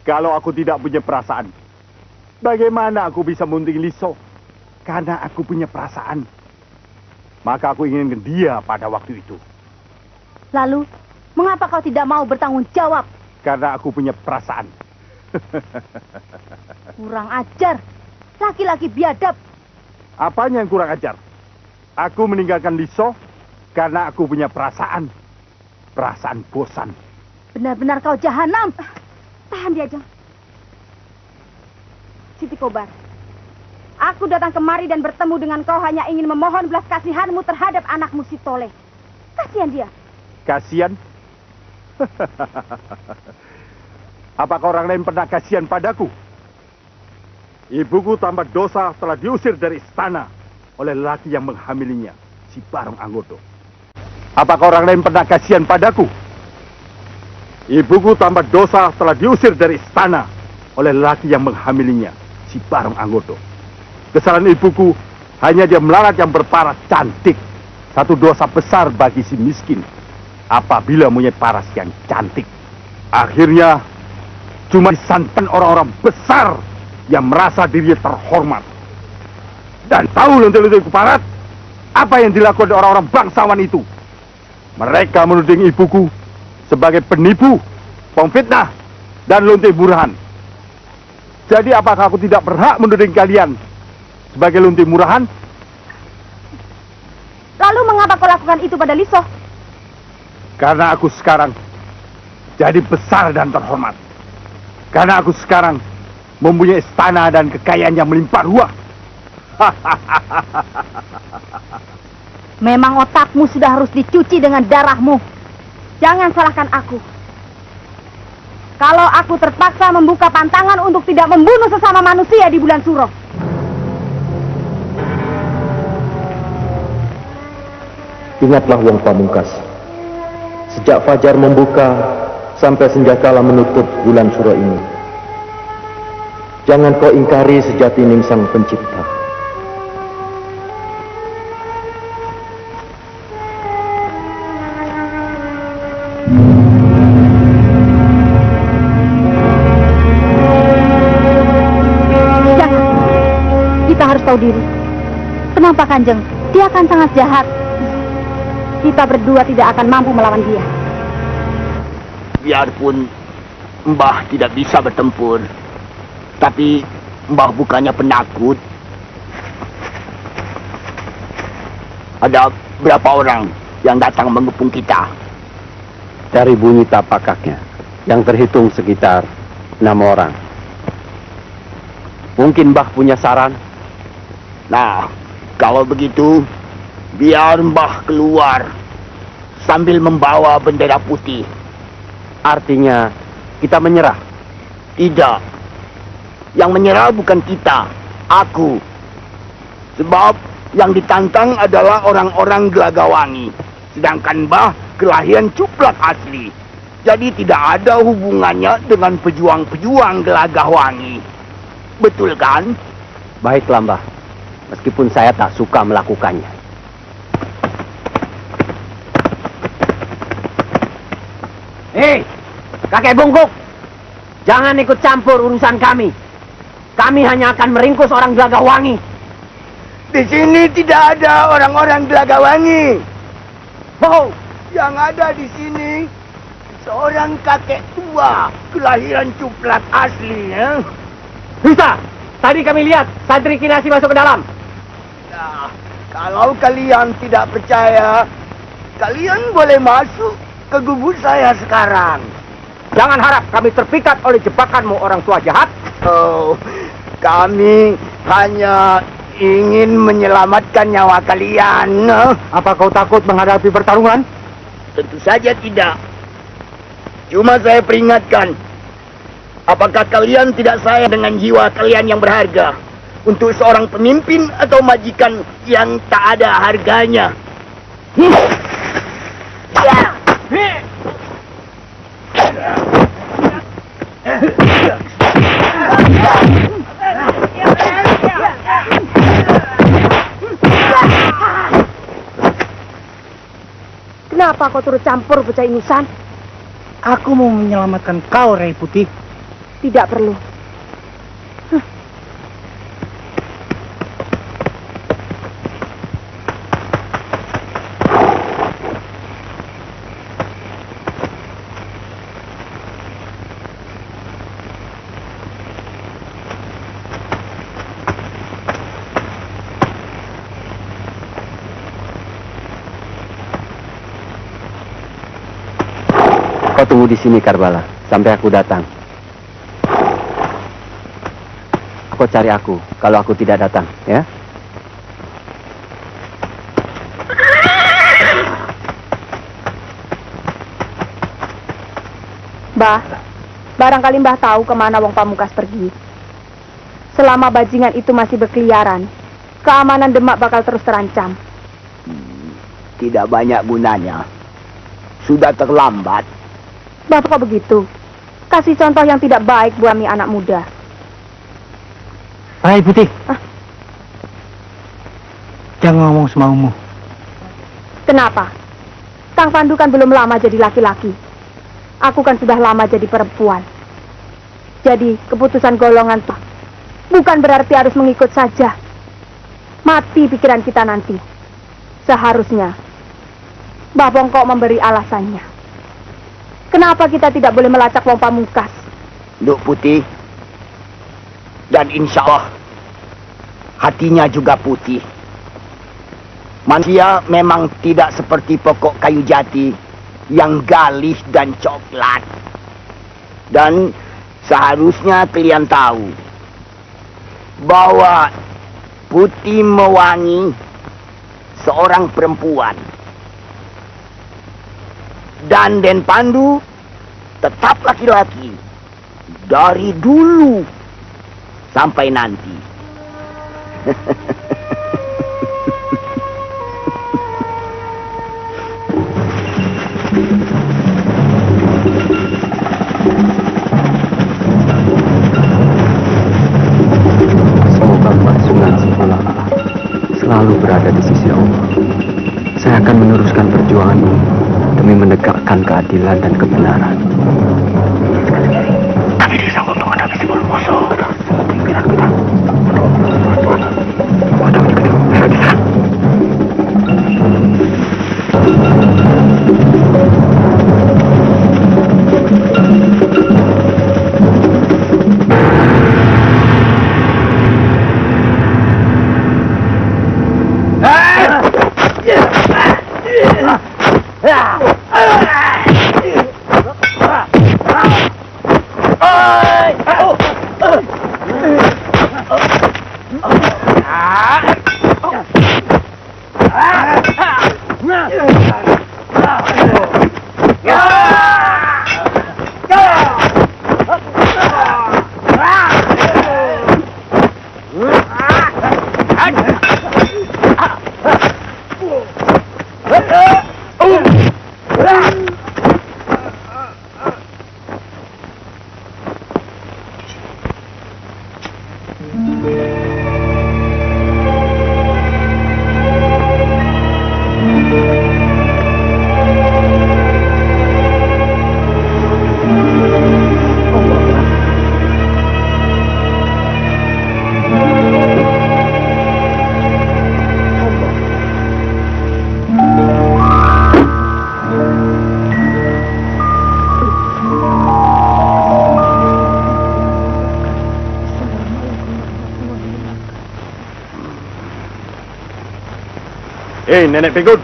Kalau aku tidak punya perasaan, bagaimana aku bisa munting Lisoh? Karena aku punya perasaan. Maka aku ingin dia pada waktu itu. Lalu, mengapa kau tidak mau bertanggung jawab? Karena aku punya perasaan. Kurang ajar. Laki-laki biadab. Apanya yang kurang ajar? Aku meninggalkan Lisoh karena aku punya perasaan. Perasaan bosan. Benar-benar kau jahanam. Tahan dia, Jeng. Siti Kobar, aku datang kemari dan bertemu dengan kau hanya ingin memohon belas kasihanmu terhadap anakmu si Toleh. Kasihan dia. Kasihan? Apakah orang lain pernah kasihan padaku? Ibuku tambah dosa telah diusir dari istana oleh lelaki yang menghamilinya, si Barong Anggodo. Apakah orang lain pernah kasihan padaku? Ibuku tambah dosa telah diusir dari istana oleh lelaki yang menghamilinya, si Barong Anggodo. Kesalahan ibuku hanya dia melarat yang berparas cantik. Satu dosa besar bagi si miskin apabila mempunyai paras yang cantik. Akhirnya cuma disantan orang-orang besar yang merasa dirinya terhormat. Dan tahu lonte-lonte keparat apa yang dilakukan oleh orang-orang bangsawan itu? Mereka menuding ibuku sebagai penipu, pemfitnah, dan lonte murahan. Jadi apakah aku tidak berhak menuding kalian sebagai lonte murahan? Lalu mengapa kau lakukan itu pada Lisoh? Karena aku sekarang jadi besar dan terhormat. Karena aku sekarang mempunyai istana dan kekayaan yang melimpah ruah. Memang otakmu sudah harus dicuci dengan darahmu. Jangan salahkan aku. Kalau aku terpaksa membuka pantangan untuk tidak membunuh sesama manusia di bulan Suro. Ingatlah Wong Pamungkas. Sejak fajar membuka sampai senjakala menutup bulan Suro ini, jangan kau ingkari sejati ning Sang Pencipta. Jangan. Kita harus tahu diri. Kenapa Kanjeng? Dia akan sangat jahat. Kita berdua tidak akan mampu melawan dia. Biarpun Mbah tidak bisa bertempur, tapi Mbah bukannya penakut. Ada berapa orang yang datang mengepung kita? Dari bunyi tapak kakinya, yang terhitung sekitar 6 orang. Mungkin Mbah punya saran? Nah, kalau begitu, biar Mbah keluar sambil membawa bendera putih. Artinya kita menyerah? Tidak. Yang menyerah bukan kita, aku. Sebab yang ditantang adalah orang-orang Gelagawangi. Sedangkan Mbah kelahiran Cuplak asli. Jadi tidak ada hubungannya dengan pejuang-pejuang Gelagawangi. Betul kan? Baiklah Mbah. Meskipun saya tak suka melakukannya. Hei, kakek bungkuk. Jangan ikut campur urusan kami. Kami hanya akan meringkus orang Gelagawangi. Di sini tidak ada orang-orang Gelagawangi. Oh, yang ada di sini seorang kakek tua kelahiran Cuplat asli, ya. Bisa. Tadi kami lihat Santri Kinasi masuk ke dalam. Nah, kalau kalian tidak percaya, kalian boleh masuk ke gubuk saya sekarang. Jangan harap kami terpikat oleh jebakanmu orang tua jahat. Oh, kami hanya ingin menyelamatkan nyawa kalian. Apa kau takut menghadapi pertarungan? Tentu saja tidak. Cuma saya peringatkan, apakah kalian tidak sayang dengan jiwa kalian yang berharga untuk seorang pemimpin atau majikan yang tak ada harganya? Kenapa kau turut campur, bocah ingusan? Aku mau menyelamatkan kau, Rai Putih. Tidak perlu. Kau tunggu di sini, Karbala, sampai aku datang. Kau cari aku kalau aku tidak datang, ya? Mbah, barangkali Mbah tahu kemana Wong Pamungkas pergi. Selama bajingan itu masih berkeliaran, keamanan Demak bakal terus terancam. Tidak banyak gunanya. Sudah terlambat. Bapak kok begitu? Kasih contoh yang tidak baik buat anak muda. Rai Putih. Jangan ngomong semaumu. Kenapa? Kang Pandu kan belum lama jadi laki-laki. Aku kan sudah lama jadi perempuan. Jadi keputusan golongan tuh bukan berarti harus mengikut saja. Mati pikiran kita nanti. Seharusnya Mbah Bongkok memberi alasannya. Kenapa kita tidak boleh melacak Wong Pamungkas? Nduk Putih. Dan insya Allah hatinya juga putih. Manusia memang tidak seperti pokok kayu jati yang galih dan coklat. Dan seharusnya kalian tahu bahwa Putih Mewangi seorang perempuan. Dan Den Pandu tetap laki-laki dari dulu sampai nanti. Semoga Mbah Sunan Sekolah selalu berada di sisi Allah. Saya akan meneruskan perjuangan ini demi menegakkan keadilan dan kebenaran. Tapi disangkut menghadapi si Bondowoso. Pimpinan kita. Hei, Nenek Pikun.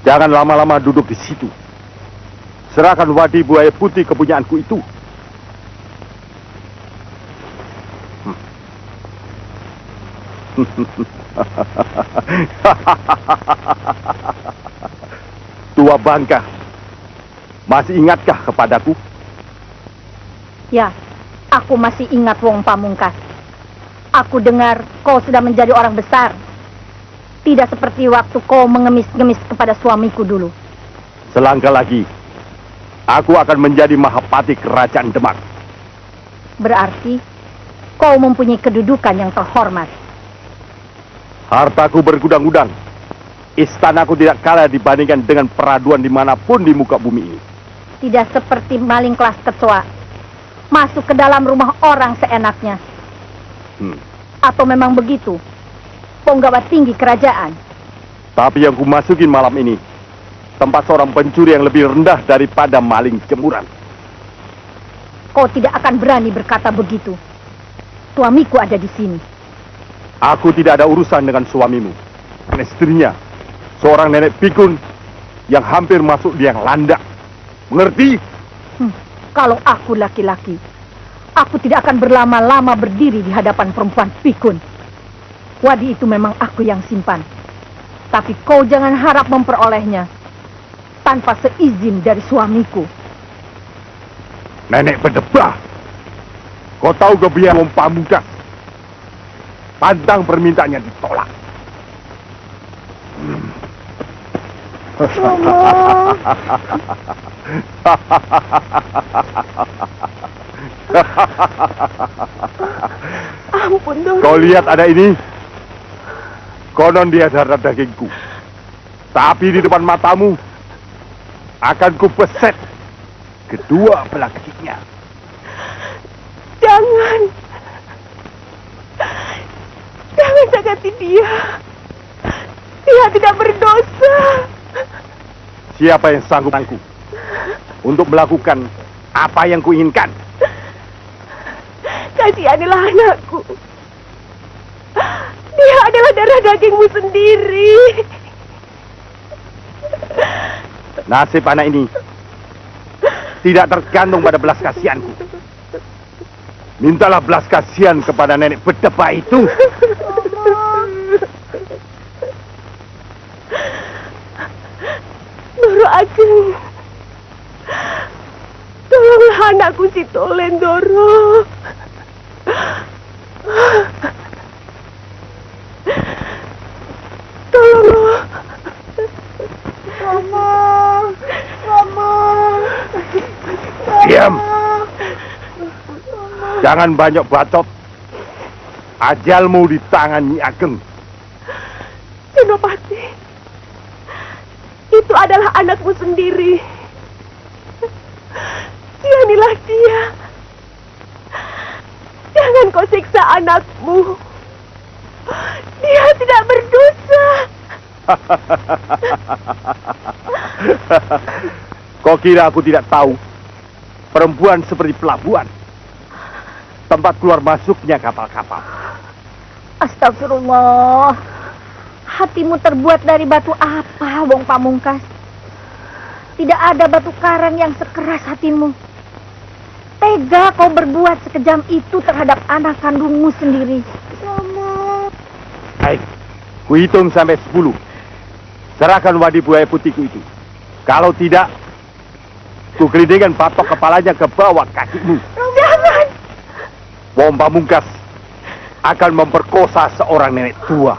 Jangan lama-lama duduk di situ. Serahkan Wadi Buaya Putih kepunyaanku itu. Tua Bangka, masih ingatkah kepadaku? Ya, aku masih ingat Wong Pamungkas. Aku dengar kau sudah menjadi orang besar. Tidak seperti waktu kau mengemis-ngemis kepada suamiku dulu. Selangkah lagi, aku akan menjadi Mahapati Kerajaan Demak. Berarti kau mempunyai kedudukan yang terhormat. Hartaku bergudang-gudang. Istanaku tidak kalah dibandingkan dengan peraduan dimanapun di muka bumi ini. Tidak seperti maling kelas kecoa. Masuk ke dalam rumah orang seenaknya. Atau memang begitu? Penggawa tinggi kerajaan. Tapi yang kumasukin malam ini, tempat seorang pencuri yang lebih rendah daripada maling jemuran. Kau tidak akan berani berkata begitu. Suamiku ada di sini. Aku tidak ada urusan dengan suamimu. Dan istrinya, seorang nenek pikun yang hampir masuk liang landak. Mengerti? Kalau aku laki-laki, aku tidak akan berlama-lama berdiri di hadapan perempuan pikun. Wadi itu memang aku yang simpan. Tapi kau jangan harap memperolehnya tanpa seizin dari suamiku. Nenek berdebah. Kau tahu kebiasaan Wong Pamungkas. Pantang permintaannya ditolak. Ampun, Doro. Kau lihat ada ini? Konon dia darah dagingku. Tapi di depan matamu akan kupeset kedua belah kakinya. Jangan. Jangan sakiti dia. Dia tidak berdosa. Siapa yang sanggup untuk melakukan apa yang kuinginkan? Kasihanilah anakku. Dia adalah darah dagingmu sendiri. Nasib anak ini tidak tergantung pada belas kasihanku. Mintalah belas kasihan kepada nenek berdebah itu. Doro Ageng, tolonglah anakku si Tolen, Doro. Tolonglah. Mama, Mama. Diam. Jangan banyak bacot. Ajalmu di tangan Nyi Ageng. Senopati, itu adalah anakmu sendiri. Sihanilah dia. Jangan kau siksa anakmu. Dia tidak berdosa. Kau kira aku tidak tahu? Perempuan seperti pelabuhan, tempat keluar masuknya kapal-kapal. Astagfirullah. Hatimu terbuat dari batu apa, Wong Pamungkas? Tidak ada batu karang yang sekeras hatimu. Tega kau berbuat sekejam itu terhadap anak kandungmu sendiri. Baik, kuhitung sampai 10. Serahkan Wadi Buaya Putihku itu. Kalau tidak, kugelindingkan patok kepalanya ke bawah kakimu. Jangan. Wong Pamungkas akan memperkosa seorang nenek tua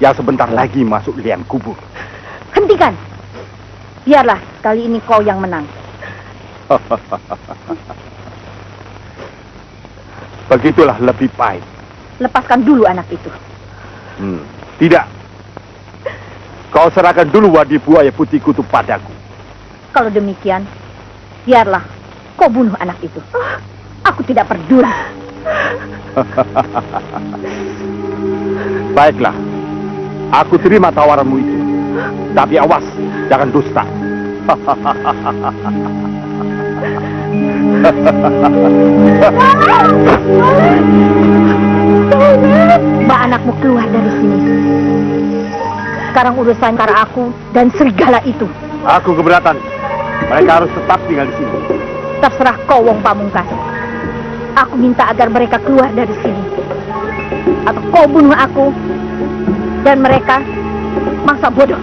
yang sebentar lagi masuk liang kubur. Hentikan. Biarlah kali ini kau yang menang. Begitulah lebih baik. Lepaskan dulu anak itu. Tidak. Kau serahkan dulu Wadi Buaya Putihku itu padaku. Kalau demikian, biarlah kau bunuh anak itu. Aku tidak peduli. Baiklah. Aku terima tawaranmu itu. Tapi awas, jangan dusta. Bawa anakmu keluar dari sini. sekarang urusan antara aku dan serigala itu. Aku keberatan. Mereka harus tetap tinggal di sini. Terserah kau, Wong Pamungkas. Aku minta agar mereka keluar dari sini. Atau kau bunuh aku dan mereka mangsa bodoh.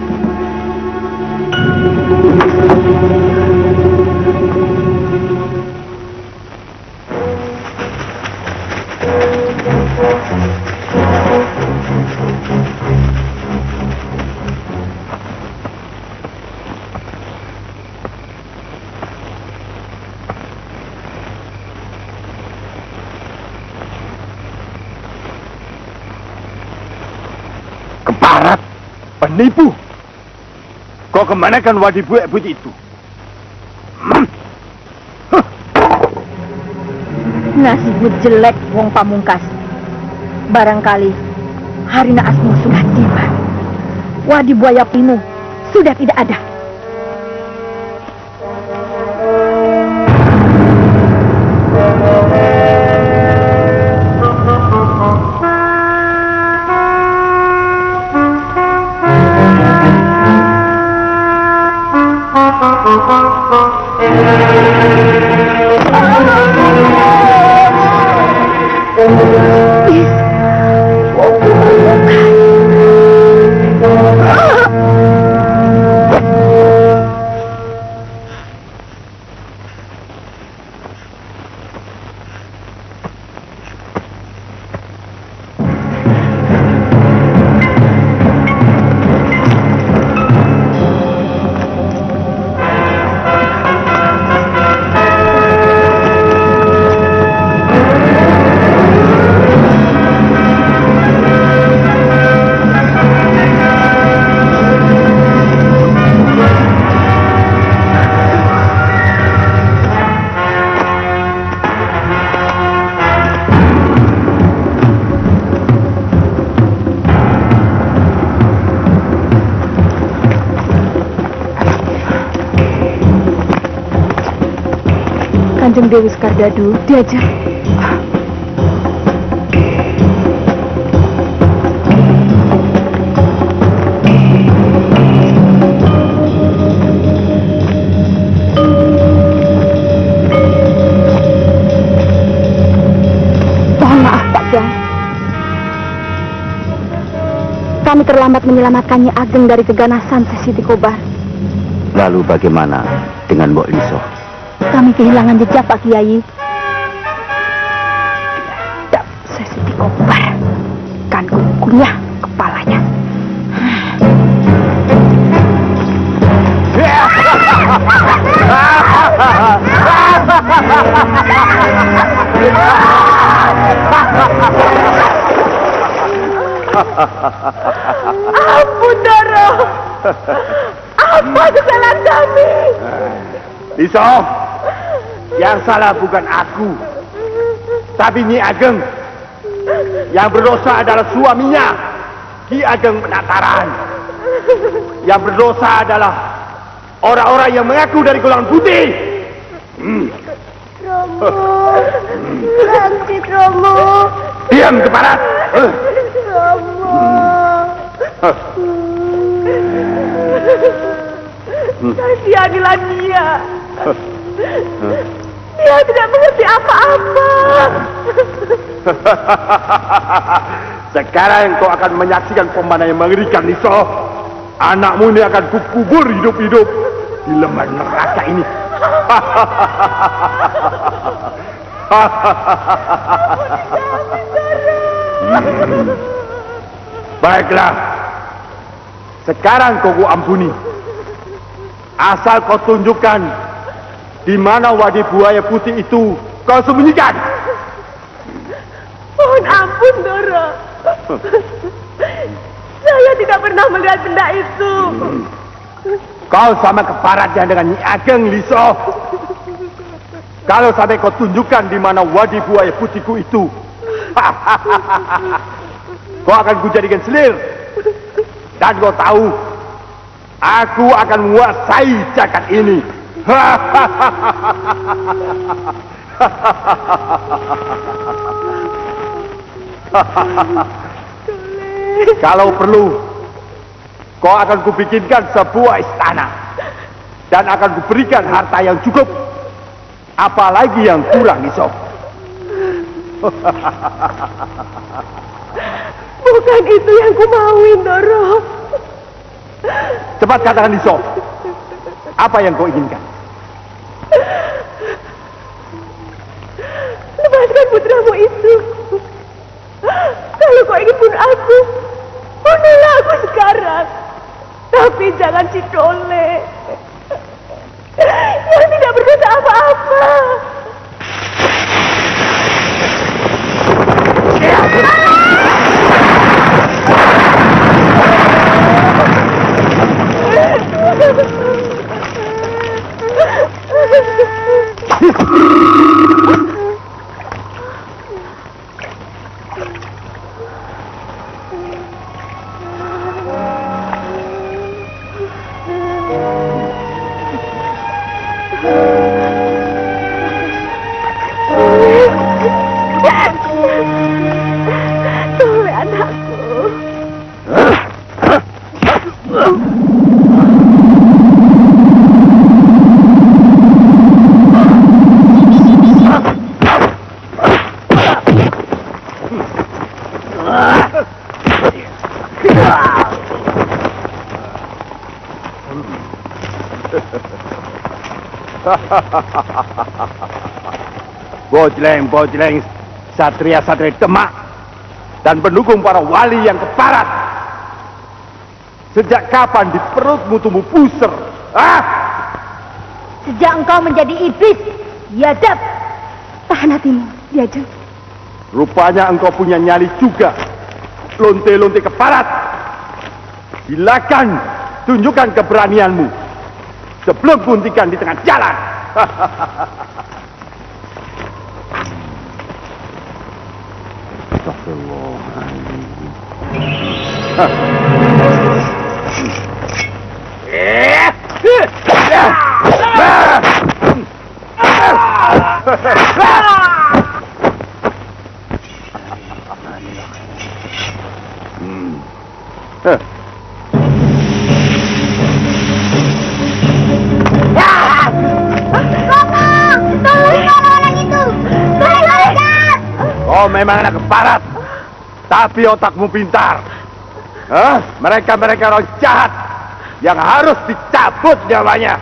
Keparat, penipu. Kau kemanakan wadi buek putih itu? Nasibmu jelek, Wong Pamungkas. Barangkali hari naasmu sudah tiba. Wadi buaya pimu sudah tidak ada. Kanjeng Dewi Skardadu diajar. Mohon maaf, Pak Kyai. Kami terlambat menyelamatkan Nyi Ageng dari keganasan Siti Kobar. Lalu bagaimana dengan Mbok Liso? Kami kehilangan jejak, Pak Kiai. Dan Siti Kobar kan kukunyah kepalanya. Ampun, Doro. Apa kesalahan kami? Liso, yang salah bukan aku, tapi Nyi Ageng. Yang berdosa adalah suaminya, Ki Ageng Penataran. Yang berdosa adalah orang-orang yang mengaku dari golongan putih. Romo, sakit Romo. Diam, Keparat. Romo. Kasihanilah dia. Dia tidak mengerti apa-apa. Sekarang kau akan menyaksikan pemandangan yang mengerikan, Liso. Anakmu ini akan kukubur hidup-hidup di lemah neraka ini. Baiklah. Sekarang kau ampuni. Asal kau tunjukkan di mana wadi buaya putih itu kau sembunyikan. Mohon ampun, Doro. Saya tidak pernah melihat benda itu. Kau sama keparatnya dengan Nyi Ageng, Liso. Kalau sampai kau tunjukkan di mana wadi buaya putihku itu, kau akan kujadikan selir. Dan kau tahu, aku akan menguasai jagat ini. Kalau perlu, kau akan kubikinkan sebuah istana. Dan akan kuberikan harta yang cukup. Apalagi yang kurang, Iso. Bukan itu yang ku mauin, Doro. Cepat katakan, Iso. Apa yang kau inginkan? Lepaskan putramu itu. Kalau kau ingin bunuh aku, bunuhlah aku sekarang. Tapi jangan si Dole yang tidak berdosa apa-apa. Dole anakku. Bojleng, satria-satria Demak dan pendukung para wali yang keparat. Sejak kapan di perutmu tumbuh puser? Sejak engkau menjadi iblis, biadab. Tahan hatimu, Diajeng. Rupanya engkau punya nyali juga, lonte-lonte keparat. Silakan tunjukkan keberanianmu sebelum buntikan di tengah jalan. Kau memang anak keparat, tapi otakmu pintar. Mereka orang jahat yang harus dicabut nyawanya.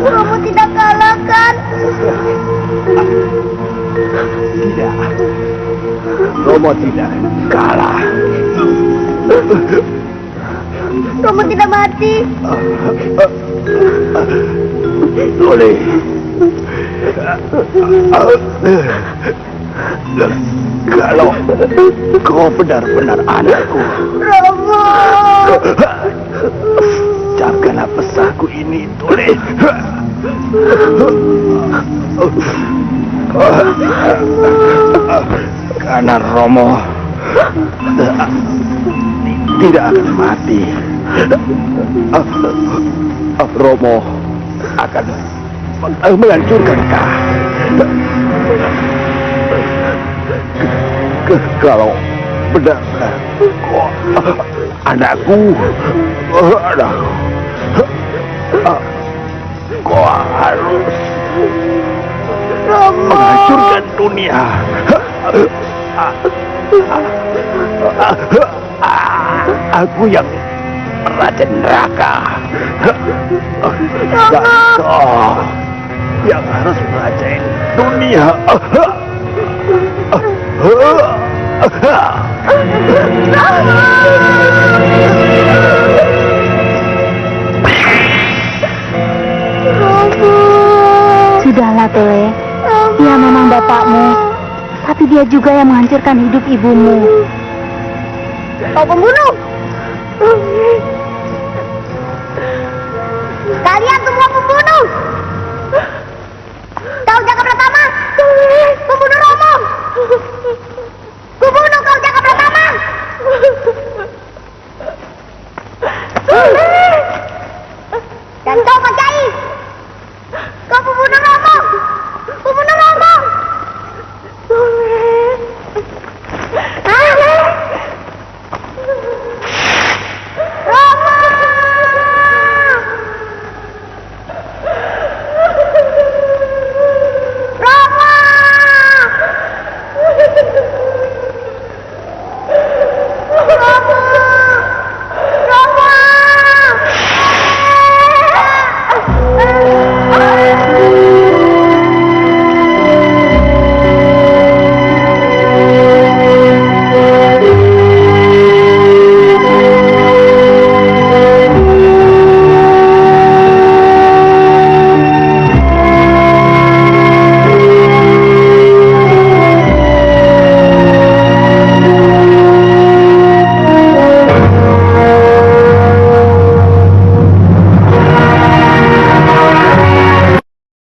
Kamu tidak kalah kan? Tidak. Romo tidak kalah. Kamu tidak mati. Boleh. Kalau kau benar-benar anakku, Romo. Camkanlah pesanku ini, Tole. Karena Romo tidak akan mati. Romo akan menghancurkan kau. Kalau benar-benar anakku, kau harus menghancurkan dunia. Aku yang Raja Neraka, dan kau yang harus merajain dunia. Sudahlah, Tole. Dia memang bapakmu, tapi dia juga yang menghancurkan hidup ibumu. Kau pembunuh! Kalian semua pembunuh! Kau Jaka Pratama! Pembunuh Romo! Kubunuh kau Jaka Pratama!